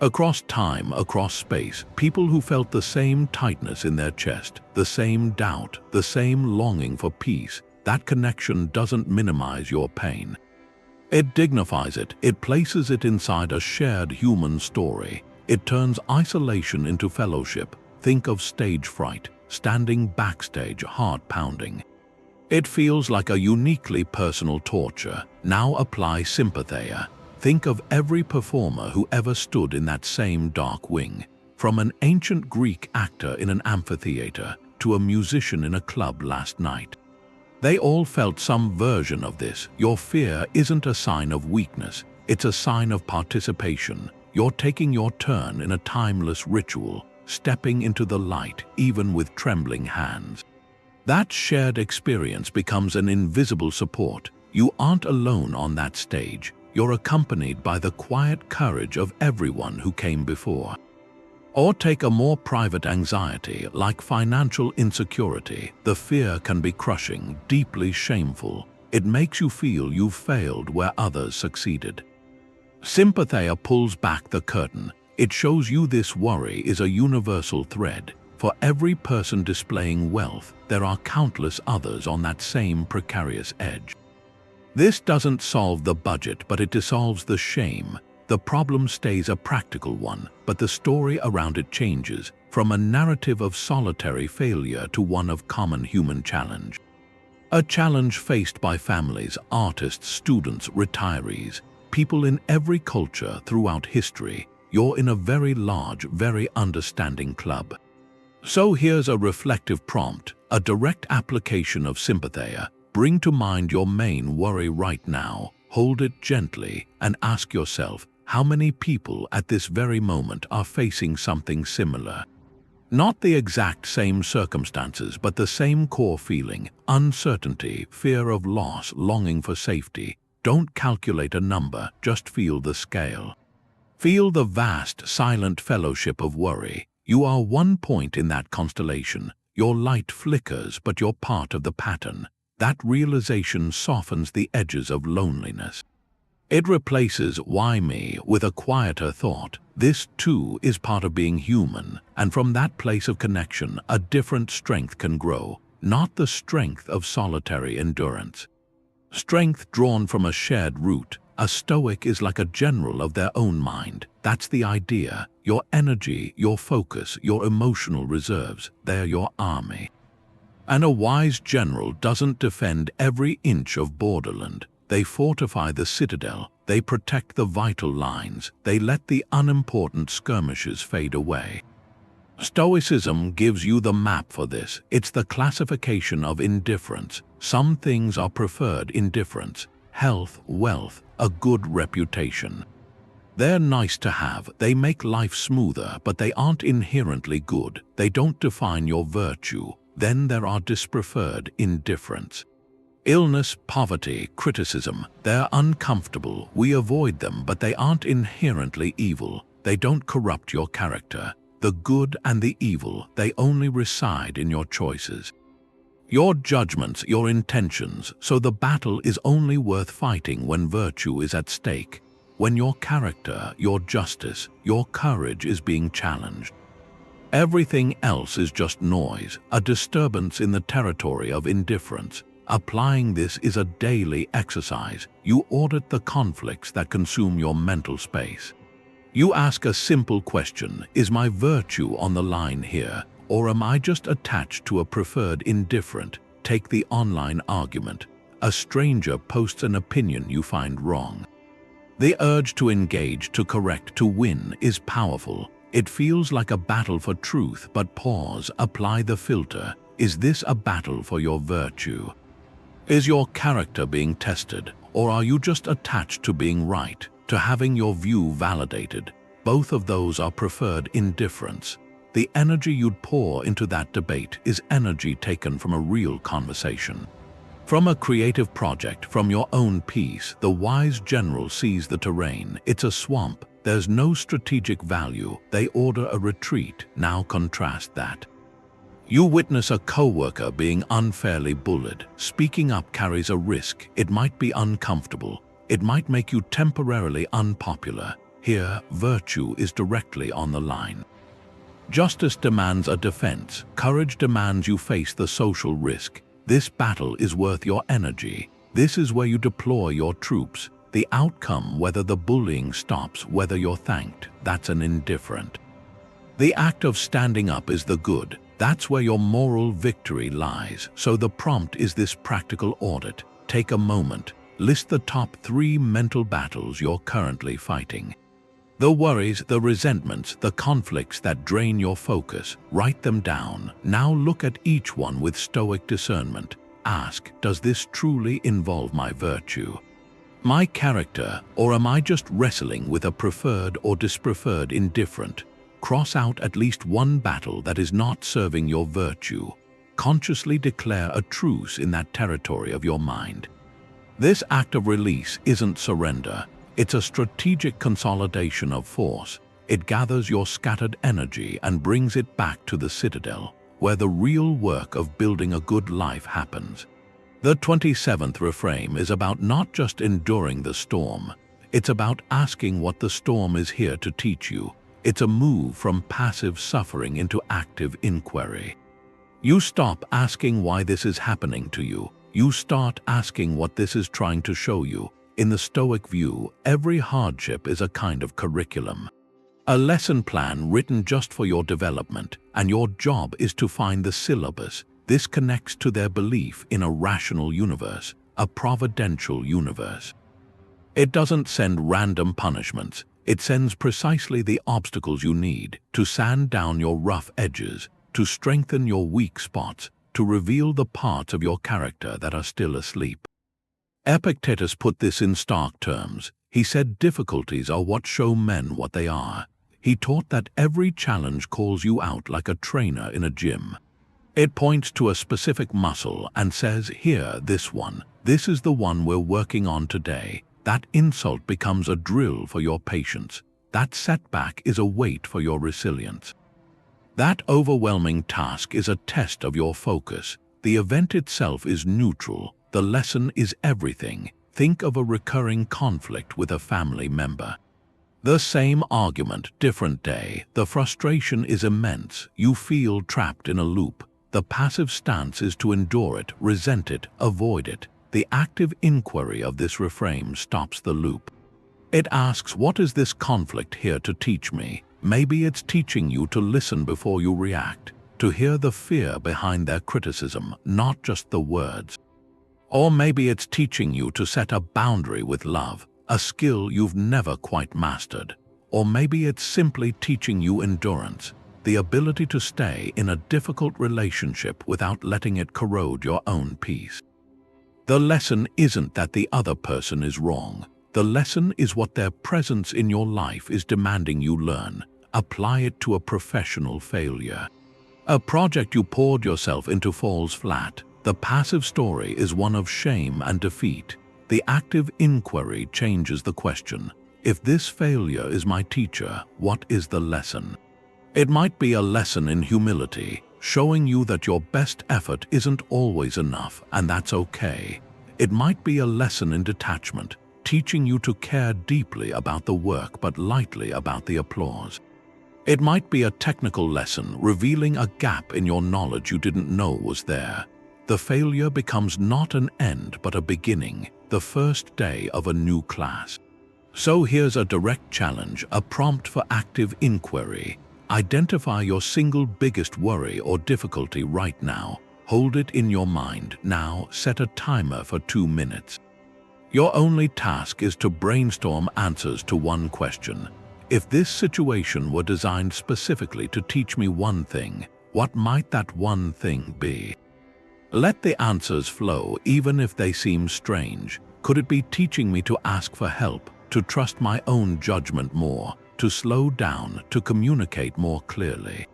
Across time, across space, people who felt the same tightness in their chest, the same doubt, the same longing for peace. That connection doesn't minimize your pain. It dignifies it. It places it inside a shared human story. It turns isolation into fellowship. Think of stage fright, standing backstage, heart pounding. It feels like a uniquely personal torture. Now apply Sympatheia. Think of every performer who ever stood in that same dark wing. From an ancient Greek actor in an amphitheater to a musician in a club last night. They all felt some version of this. Your fear isn't a sign of weakness, it's a sign of participation. You're taking your turn in a timeless ritual, stepping into the light even with trembling hands. That shared experience becomes an invisible support. You aren't alone on that stage. You're accompanied by the quiet courage of everyone who came before. Or take a more private anxiety, like financial insecurity. The fear can be crushing, deeply shameful. It makes you feel you've failed where others succeeded. Sympatheia pulls back the curtain. It shows you this worry is a universal thread. For every person displaying wealth, there are countless others on that same precarious edge. This doesn't solve the budget, but it dissolves the shame. The problem stays a practical one, but the story around it changes, from a narrative of solitary failure to one of common human challenge. A challenge faced by families, artists, students, retirees, people in every culture throughout history. You're in a very large, very understanding club. So here's a reflective prompt, a direct application of Sympatheia. Bring to mind your main worry right now, hold it gently, and ask yourself, how many people at this very moment are facing something similar? Not the exact same circumstances, but the same core feeling: uncertainty, fear of loss, longing for safety. Don't calculate a number, just feel the scale. Feel the vast, silent fellowship of worry. You are one point in that constellation. Your light flickers, but you're part of the pattern. That realization softens the edges of loneliness. It replaces "why me" with a quieter thought. This too is part of being human, and from that place of connection, a different strength can grow, not the strength of solitary endurance. Strength drawn from a shared root. A Stoic is like a general of their own mind. That's the idea. Your energy, your focus, your emotional reserves, they're your army. And a wise general doesn't defend every inch of borderland. They fortify the citadel, they protect the vital lines, they let the unimportant skirmishes fade away. Stoicism gives you the map for this. It's the classification of indifference. Some things are preferred indifference: health, wealth, a good reputation. They're nice to have, they make life smoother, but they aren't inherently good. They don't define your virtue. Then there are dispreferred: indifference. Illness, poverty, criticism, they're uncomfortable. We avoid them, but they aren't inherently evil. They don't corrupt your character. The good and the evil, they only reside in your choices. Your judgments, your intentions. So the battle is only worth fighting when virtue is at stake. When your character, your justice, your courage is being challenged. Everything else is just noise, a disturbance in the territory of indifference. Applying this is a daily exercise. You audit the conflicts that consume your mental space. You ask a simple question: is my virtue on the line here, or am I just attached to a preferred indifferent? Take the online argument. A stranger posts an opinion you find wrong. The urge to engage, to correct, to win is powerful. It feels like a battle for truth, but pause, apply the filter. Is this a battle for your virtue? Is your character being tested, or are you just attached to being right, to having your view validated? Both of those are preferred indifference. The energy you'd pour into that debate is energy taken from a real conversation. From a creative project, from your own peace. The wise general sees the terrain. It's a swamp. There's no strategic value. They order a retreat. Now contrast that. You witness a coworker being unfairly bullied. Speaking up carries a risk. It might be uncomfortable. It might make you temporarily unpopular. Here, virtue is directly on the line. Justice demands a defense. Courage demands you face the social risk. This battle is worth your energy. This is where you deploy your troops. The outcome, whether the bullying stops, whether you're thanked, that's an indifferent. The act of standing up is the good. That's where your moral victory lies. So the prompt is this practical audit. Take a moment. List the top 3 mental battles you're currently fighting. The worries, the resentments, the conflicts that drain your focus. Write them down. Now look at each one with stoic discernment. Ask, does this truly involve my virtue, my character, or am I just wrestling with a preferred or dispreferred indifferent? Cross out at least one battle that is not serving your virtue. Consciously declare a truce in that territory of your mind. This act of release isn't surrender. It's a strategic consolidation of force. It gathers your scattered energy and brings it back to the citadel, where the real work of building a good life happens. The 27th reframe is about not just enduring the storm. It's about asking what the storm is here to teach you. It's a move from passive suffering into active inquiry. You stop asking why this is happening to you. You start asking what this is trying to show you. In the Stoic view, every hardship is a kind of curriculum, a lesson plan written just for your development, and your job is to find the syllabus. This connects to their belief in a rational universe, a providential universe. It doesn't send random punishments. It sends precisely the obstacles you need to sand down your rough edges, to strengthen your weak spots, to reveal the parts of your character that are still asleep. Epictetus put this in stark terms. He said difficulties are what show men what they are. He taught that every challenge calls you out like a trainer in a gym. It points to a specific muscle and says, here, this one. This is the one we're working on today. That insult becomes a drill for your patience. That setback is a weight for your resilience. That overwhelming task is a test of your focus. The event itself is neutral. The lesson is everything. Think of a recurring conflict with a family member. The same argument, different day. The frustration is immense. You feel trapped in a loop. The passive stance is to endure it, resent it, avoid it. The active inquiry of this reframe stops the loop. It asks, what is this conflict here to teach me? Maybe it's teaching you to listen before you react, to hear the fear behind their criticism, not just the words. Or maybe it's teaching you to set a boundary with love, a skill you've never quite mastered. Or maybe it's simply teaching you endurance, the ability to stay in a difficult relationship without letting it corrode your own peace. The lesson isn't that the other person is wrong. The lesson is what their presence in your life is demanding you learn. Apply it to a professional failure. A project you poured yourself into falls flat. The passive story is one of shame and defeat. The active inquiry changes the question. If this failure is my teacher, what is the lesson? It might be a lesson in humility, showing you that your best effort isn't always enough, and that's okay. It might be a lesson in detachment, teaching you to care deeply about the work but lightly about the applause. It might be a technical lesson, revealing a gap in your knowledge you didn't know was there. The failure becomes not an end but a beginning, the first day of a new class. So here's a direct challenge, a prompt for active inquiry. Identify your single biggest worry or difficulty right now. Hold it in your mind. Now set a timer for 2 minutes. Your only task is to brainstorm answers to one question. If this situation were designed specifically to teach me one thing, what might that one thing be? Let the answers flow, even if they seem strange. Could it be teaching me to ask for help, to trust my own judgment more, to slow down, to communicate more clearly,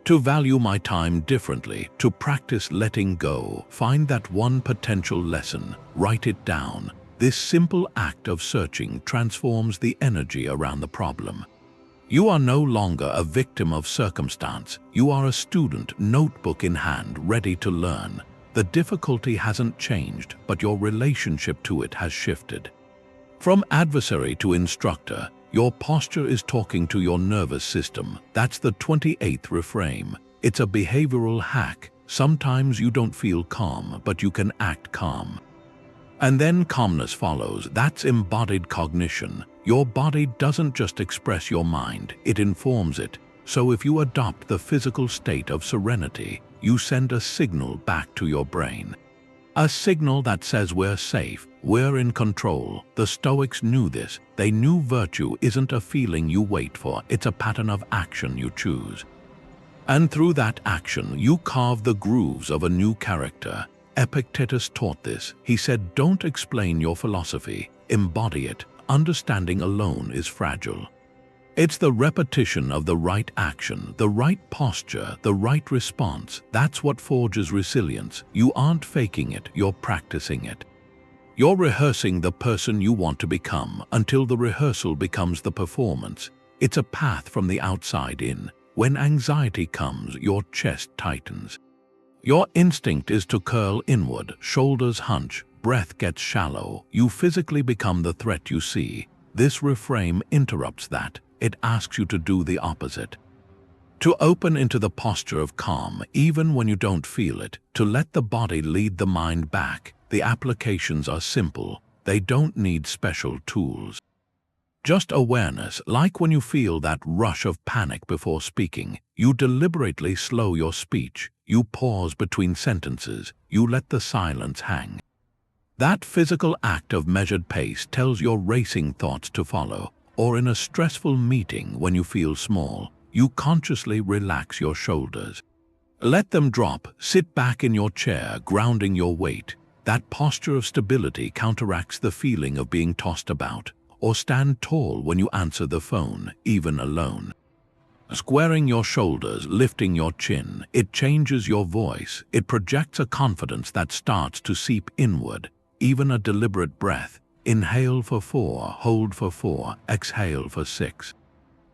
to value my time differently, to practice letting go? Find that one potential lesson, write it down. This simple act of searching transforms the energy around the problem. You are no longer a victim of circumstance. You are a student, notebook in hand, ready to learn. The difficulty hasn't changed, but your relationship to it has shifted. From adversary to instructor, your posture is talking to your nervous system. That's the 28th reframe. It's a behavioral hack. Sometimes you don't feel calm, but you can act calm. And then calmness follows. That's embodied cognition. Your body doesn't just express your mind, it informs it. So if you adopt the physical state of serenity, you send a signal back to your brain. A signal that says we're safe, we're in control. The Stoics knew this. They knew virtue isn't a feeling you wait for, it's a pattern of action you choose. And through that action, you carve the grooves of a new character. Epictetus taught this. He said, don't explain your philosophy, embody it. Understanding alone is fragile. It's the repetition of the right action, the right posture, the right response. That's what forges resilience. You aren't faking it, you're practicing it. You're rehearsing the person you want to become until the rehearsal becomes the performance. It's a path from the outside in. When anxiety comes, your chest tightens. Your instinct is to curl inward, shoulders hunch, breath gets shallow. You physically become the threat you see. This reframe interrupts that. It asks you to do the opposite. To open into the posture of calm, even when you don't feel it, to let the body lead the mind back. The applications are simple. They don't need special tools. Just awareness, like when you feel that rush of panic before speaking. You deliberately slow your speech. You pause between sentences. You let the silence hang. That physical act of measured pace tells your racing thoughts to follow. Or in a stressful meeting when you feel small, you consciously relax your shoulders. Let them drop, sit back in your chair, grounding your weight. That posture of stability counteracts the feeling of being tossed about. Or stand tall when you answer the phone, even alone. Squaring your shoulders, lifting your chin, it changes your voice. It projects a confidence that starts to seep inward. Even a deliberate breath. Inhale for 4, hold for 4, exhale for 6.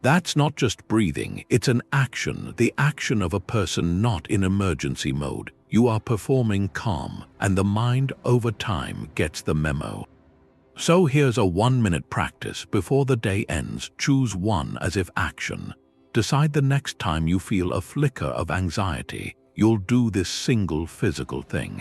That's not just breathing, it's an action, the action of a person not in emergency mode. You are performing calm, and the mind over time gets the memo. So here's a 1-minute practice. Before the day ends, choose one as if action. Decide the next time you feel a flicker of anxiety, you'll do this single physical thing.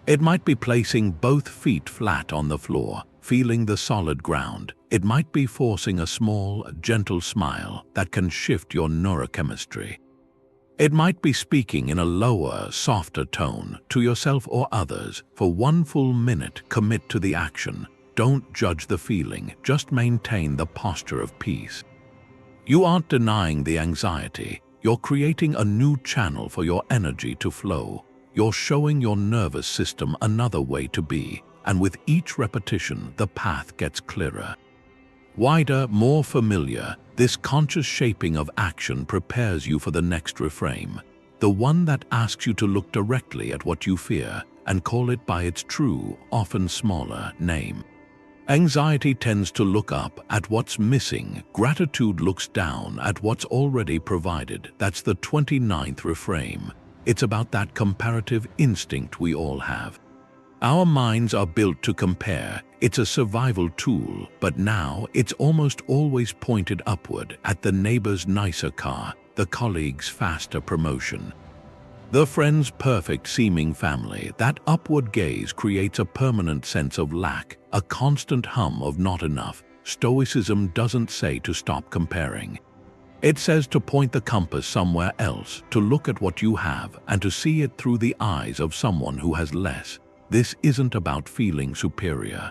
It might be placing both feet flat on the floor, feeling the solid ground. It might be forcing a small, gentle smile that can shift your neurochemistry. It might be speaking in a lower, softer tone to yourself or others. For 1 full minute, commit to the action. Don't judge the feeling, just maintain the posture of peace. You aren't denying the anxiety. You're creating a new channel for your energy to flow. You're showing your nervous system another way to be. And with each repetition, the path gets clearer. Wider, more familiar, this conscious shaping of action prepares you for the next reframe, the one that asks you to look directly at what you fear and call it by its true, often smaller, name. Anxiety tends to look up at what's missing. Gratitude looks down at what's already provided. That's the 29th reframe. It's about that comparative instinct we all have. Our minds are built to compare. It's a survival tool, but now it's almost always pointed upward at the neighbor's nicer car, the colleague's faster promotion, the friend's perfect-seeming family. That upward gaze creates a permanent sense of lack, a constant hum of not enough. Stoicism doesn't say to stop comparing. It says to point the compass somewhere else, to look at what you have and to see it through the eyes of someone who has less. This isn't about feeling superior.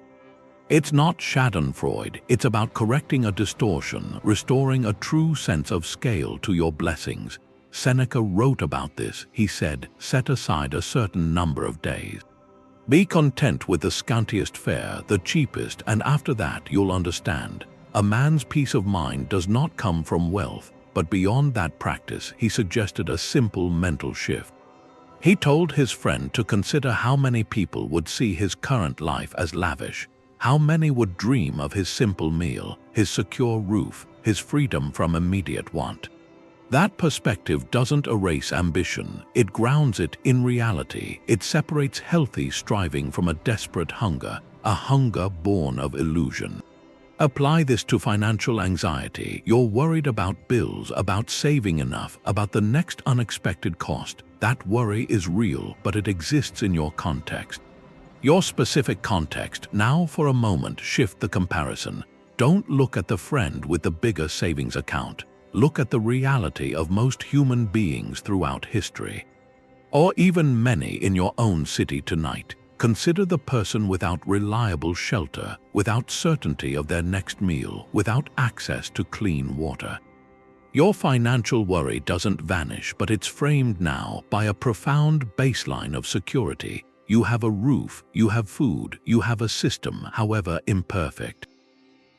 It's not schadenfreude, it's about correcting a distortion, restoring a true sense of scale to your blessings. Seneca wrote about this. He said, set aside a certain number of days. Be content with the scantiest fare, the cheapest, and after that you'll understand. A man's peace of mind does not come from wealth, but beyond that practice, he suggested a simple mental shift. He told his friend to consider how many people would see his current life as lavish, how many would dream of his simple meal, his secure roof, his freedom from immediate want. That perspective doesn't erase ambition, it grounds it in reality. It separates healthy striving from a desperate hunger, a hunger born of illusion. Apply this to financial anxiety. You're worried about bills, about saving enough, about the next unexpected cost. That worry is real, but it exists in your context. Your specific context. Now for a moment shift the comparison. Don't look at the friend with the bigger savings account. Look at the reality of most human beings throughout history. Or even many in your own city tonight. Consider the person without reliable shelter, without certainty of their next meal, without access to clean water. Your financial worry doesn't vanish, but it's framed now by a profound baseline of security. You have a roof, you have food, you have a system, however imperfect.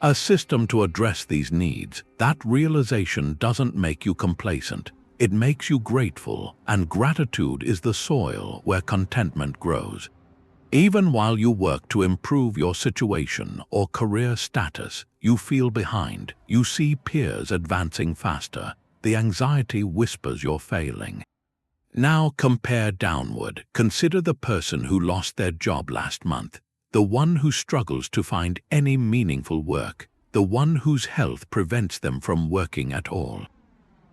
A system to address these needs. That realization doesn't make you complacent. It makes you grateful, and gratitude is the soil where contentment grows. Even while you work to improve your situation or career status, you feel behind. You see peers advancing faster. The anxiety whispers you're failing. Now compare downward. Consider the person who lost their job last month, the one who struggles to find any meaningful work, the one whose health prevents them from working at all.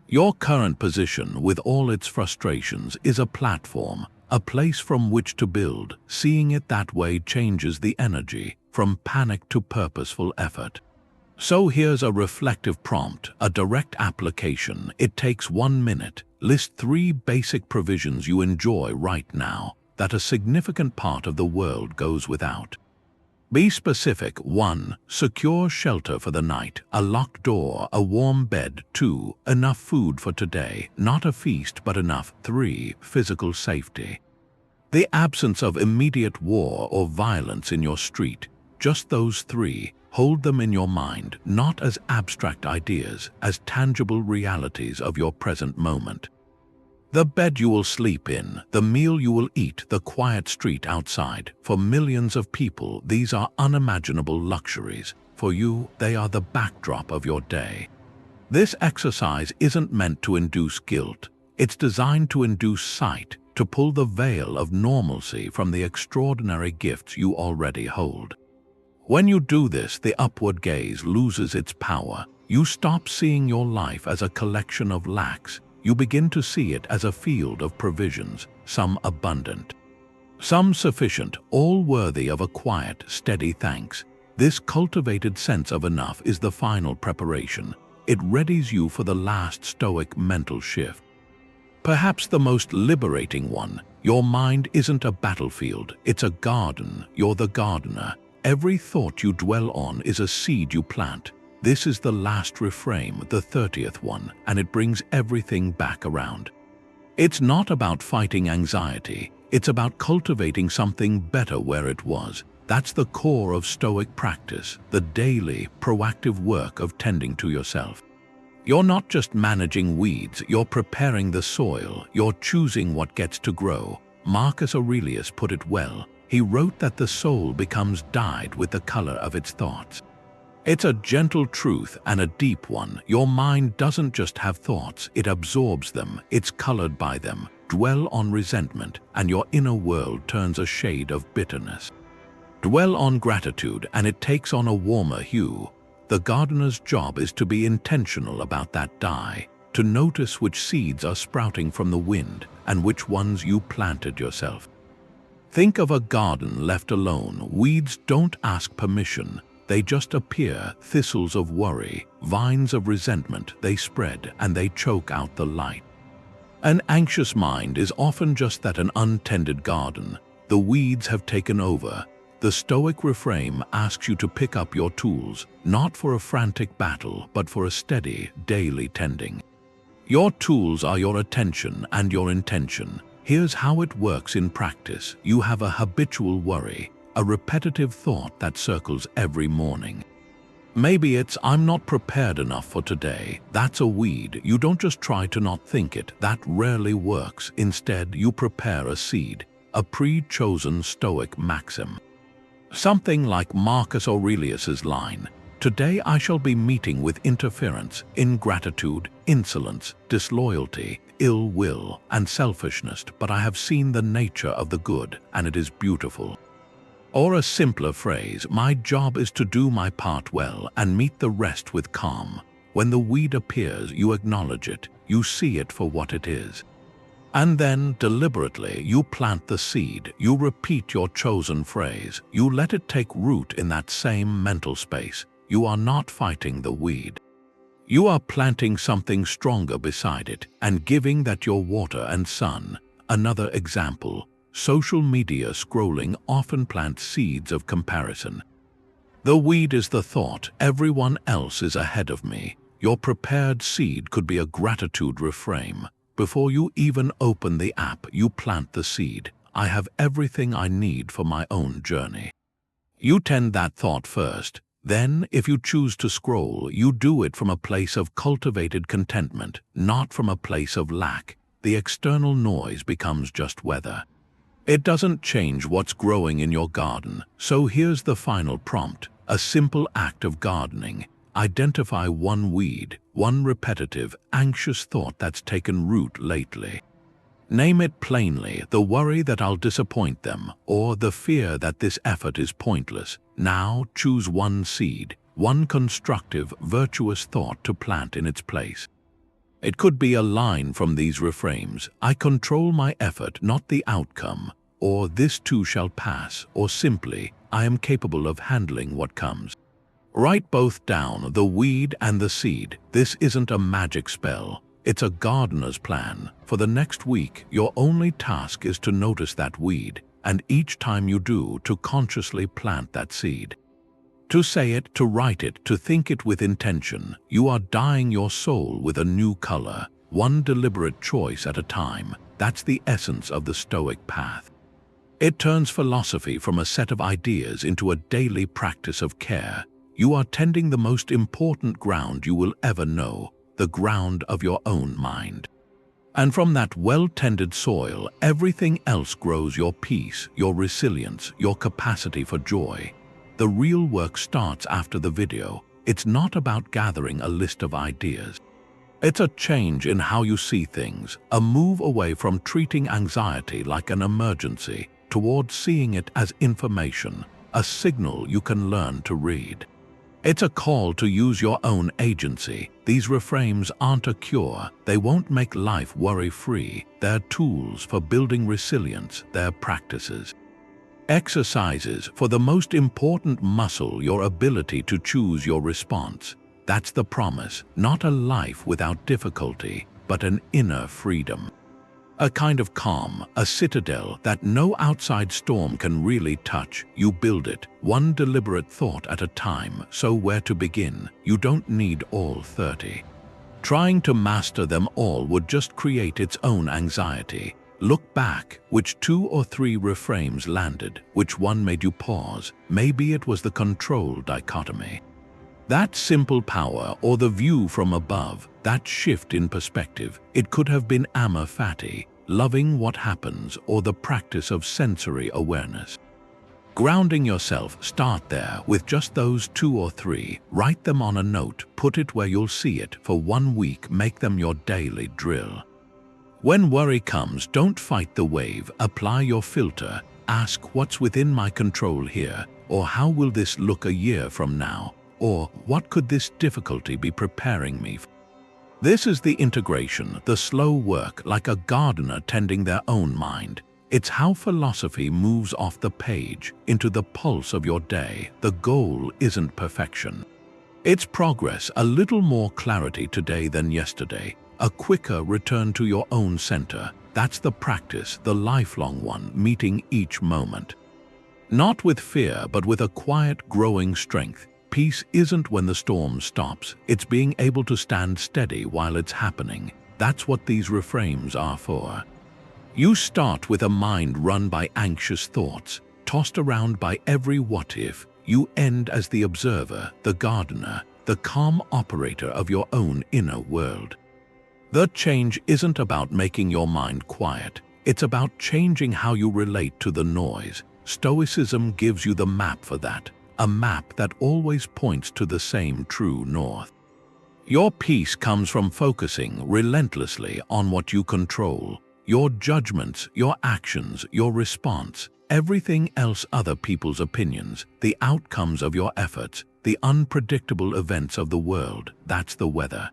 Your current position, with all its frustrations, is a platform, a place from which to build. Seeing it that way changes the energy, from panic to purposeful effort. So here's a reflective prompt, a direct application. It takes 1 minute. List 3 basic provisions you enjoy right now that a significant part of the world goes without. Be specific. 1. Secure shelter for the night, a locked door, a warm bed. 2. Enough food for today, not a feast but enough. 3. Physical safety. The absence of immediate war or violence in your street. Just those 3. Hold them in your mind, not as abstract ideas, as tangible realities of your present moment. The bed you will sleep in, the meal you will eat, the quiet street outside. For millions of people, these are unimaginable luxuries. For you, they are the backdrop of your day. This exercise isn't meant to induce guilt. It's designed to induce sight, to pull the veil of normalcy from the extraordinary gifts you already hold. When you do this, the upward gaze loses its power. You stop seeing your life as a collection of lacks. You begin to see it as a field of provisions, some abundant, some sufficient, all worthy of a quiet, steady thanks. This cultivated sense of enough is the final preparation. It readies you for the last Stoic mental shift. Perhaps the most liberating one. Your mind isn't a battlefield, it's a garden. You're the gardener. Every thought you dwell on is a seed you plant. This is the last reframe, the 30th one, and it brings everything back around. It's not about fighting anxiety, it's about cultivating something better where it was. That's the core of Stoic practice, the daily, proactive work of tending to yourself. You're not just managing weeds, you're preparing the soil, you're choosing what gets to grow. Marcus Aurelius put it well. He wrote that the soul becomes dyed with the color of its thoughts. It's a gentle truth and a deep one. Your mind doesn't just have thoughts, it absorbs them, it's colored by them. Dwell on resentment, and your inner world turns a shade of bitterness. Dwell on gratitude, and it takes on a warmer hue. The gardener's job is to be intentional about that dye, to notice which seeds are sprouting from the wind and which ones you planted yourself. Think of a garden left alone. Weeds don't ask permission. They just appear, thistles of worry, vines of resentment. They spread and they choke out the light. An anxious mind is often just that, an untended garden. The weeds have taken over. The Stoic reframe asks you to pick up your tools, not for a frantic battle, but for a steady, daily tending. Your tools are your attention and your intention. Here's how it works in practice. You have a habitual worry, a repetitive thought that circles every morning. Maybe it's, I'm not prepared enough for today. That's a weed. You don't just try to not think it. That rarely works. Instead, you prepare a seed, a pre-chosen Stoic maxim. Something like Marcus Aurelius's line, "Today I shall be meeting with interference, ingratitude, insolence, disloyalty, ill will, and selfishness, but I have seen the nature of the good, and it is beautiful." Or a simpler phrase, "My job is to do my part well and meet the rest with calm." When the weed appears, you acknowledge it, you see it for what it is. And then, deliberately, you plant the seed, you repeat your chosen phrase, you let it take root in that same mental space. You are not fighting the weed. You are planting something stronger beside it and giving that your water and sun. Another example, social media scrolling often plants seeds of comparison. The weed is the thought, everyone else is ahead of me. Your prepared seed could be a gratitude reframe. Before you even open the app, you plant the seed. I have everything I need for my own journey. You tend that thought first. Then, if you choose to scroll, you do it from a place of cultivated contentment, not from a place of lack. The external noise becomes just weather. It doesn't change what's growing in your garden. So here's the final prompt, a simple act of gardening. Identify one weed, one repetitive, anxious thought that's taken root lately. Name it plainly, the worry that I'll disappoint them, or the fear that this effort is pointless. Now choose one seed, one constructive, virtuous thought to plant in its place. It could be a line from these reframes, I control my effort, not the outcome, or this too shall pass, or simply, I am capable of handling what comes. Write both down, the weed and the seed. This isn't a magic spell. It's a gardener's plan. For the next week, your only task is to notice that weed, and each time you do, to consciously plant that seed. To say it, to write it, to think it with intention, you are dyeing your soul with a new color, one deliberate choice at a time. That's the essence of the Stoic path. It turns philosophy from a set of ideas into a daily practice of care. You are tending the most important ground you will ever know, the ground of your own mind. And from that well-tended soil, everything else grows: your peace, your resilience, your capacity for joy. The real work starts after the video. It's not about gathering a list of ideas. It's a change in how you see things, a move away from treating anxiety like an emergency towards seeing it as information, a signal you can learn to read. It's a call to use your own agency. These reframes aren't a cure. They won't make life worry-free. They're tools for building resilience. They're practices. Exercises for the most important muscle, your ability to choose your response. That's the promise, not a life without difficulty, but an inner freedom. A kind of calm, a citadel that no outside storm can really touch. You build it, one deliberate thought at a time. So where to begin? You don't need all 30. Trying to master them all would just create its own anxiety. Look back, which 2 or 3 reframes landed, which one made you pause. Maybe it was the control dichotomy. That simple power, or the view from above, that shift in perspective. It could have been Amor Fati, loving what happens, or the practice of sensory awareness. Grounding yourself, start there with just those 2 or 3. Write them on a note, put it where you'll see it. For 1 week, make them your daily drill. When worry comes, don't fight the wave. Apply your filter. Ask, what's within my control here? Or how will this look a year from now? Or what could this difficulty be preparing me for? This is the integration, the slow work, like a gardener tending their own mind. It's how philosophy moves off the page into the pulse of your day. The goal isn't perfection. It's progress, a little more clarity today than yesterday, a quicker return to your own center. That's the practice, the lifelong one, meeting each moment. Not with fear, but with a quiet, growing strength. Peace isn't when the storm stops. It's being able to stand steady while it's happening. That's what these reframes are for. You start with a mind run by anxious thoughts, tossed around by every what-if. You end as the observer, the gardener, the calm operator of your own inner world. The change isn't about making your mind quiet. It's about changing how you relate to the noise. Stoicism gives you the map for that. A map that always points to the same true north. Your peace comes from focusing relentlessly on what you control. Your judgments, your actions, your response, everything else, other people's opinions, the outcomes of your efforts, the unpredictable events of the world. That's the weather.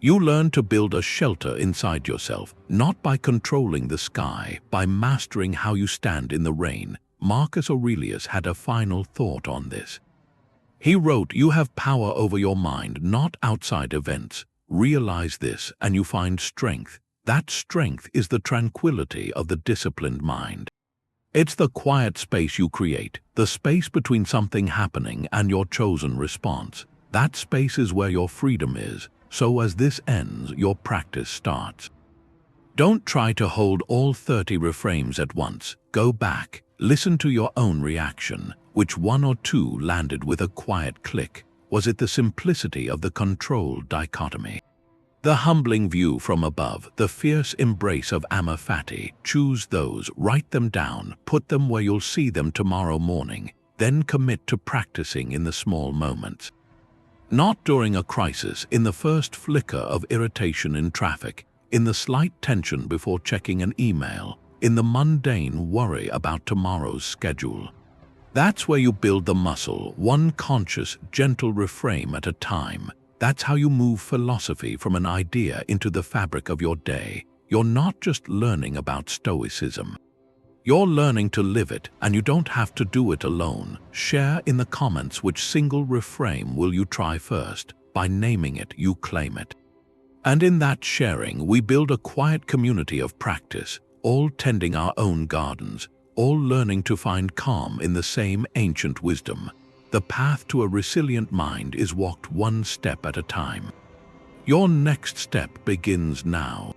You learn to build a shelter inside yourself, not by controlling the sky, by mastering how you stand in the rain. Marcus Aurelius had a final thought on this. He wrote, "You have power over your mind, not outside events. Realize this and you find strength. That strength is the tranquility of the disciplined mind. It's the quiet space you create, the space between something happening and your chosen response. That space is where your freedom is. So as this ends, your practice starts." Don't try to hold all 30 reframes at once. Go back, listen to your own reaction. Which one or two landed with a quiet click? Was it the simplicity of the control dichotomy? The humbling view from above, the fierce embrace of Amor Fati? Choose those, write them down, put them where you'll see them tomorrow morning. Then commit to practicing in the small moments. Not during a crisis, in the first flicker of irritation in traffic, in the slight tension before checking an email, in the mundane worry about tomorrow's schedule. That's where you build the muscle, one conscious, gentle reframe at a time. That's how you move philosophy from an idea into the fabric of your day. You're not just learning about Stoicism. You're learning to live it, and you don't have to do it alone. Share in the comments which single reframe will you try first. By naming it, you claim it. And in that sharing, we build a quiet community of practice, all tending our own gardens, all learning to find calm in the same ancient wisdom. The path to a resilient mind is walked one step at a time. Your next step begins now.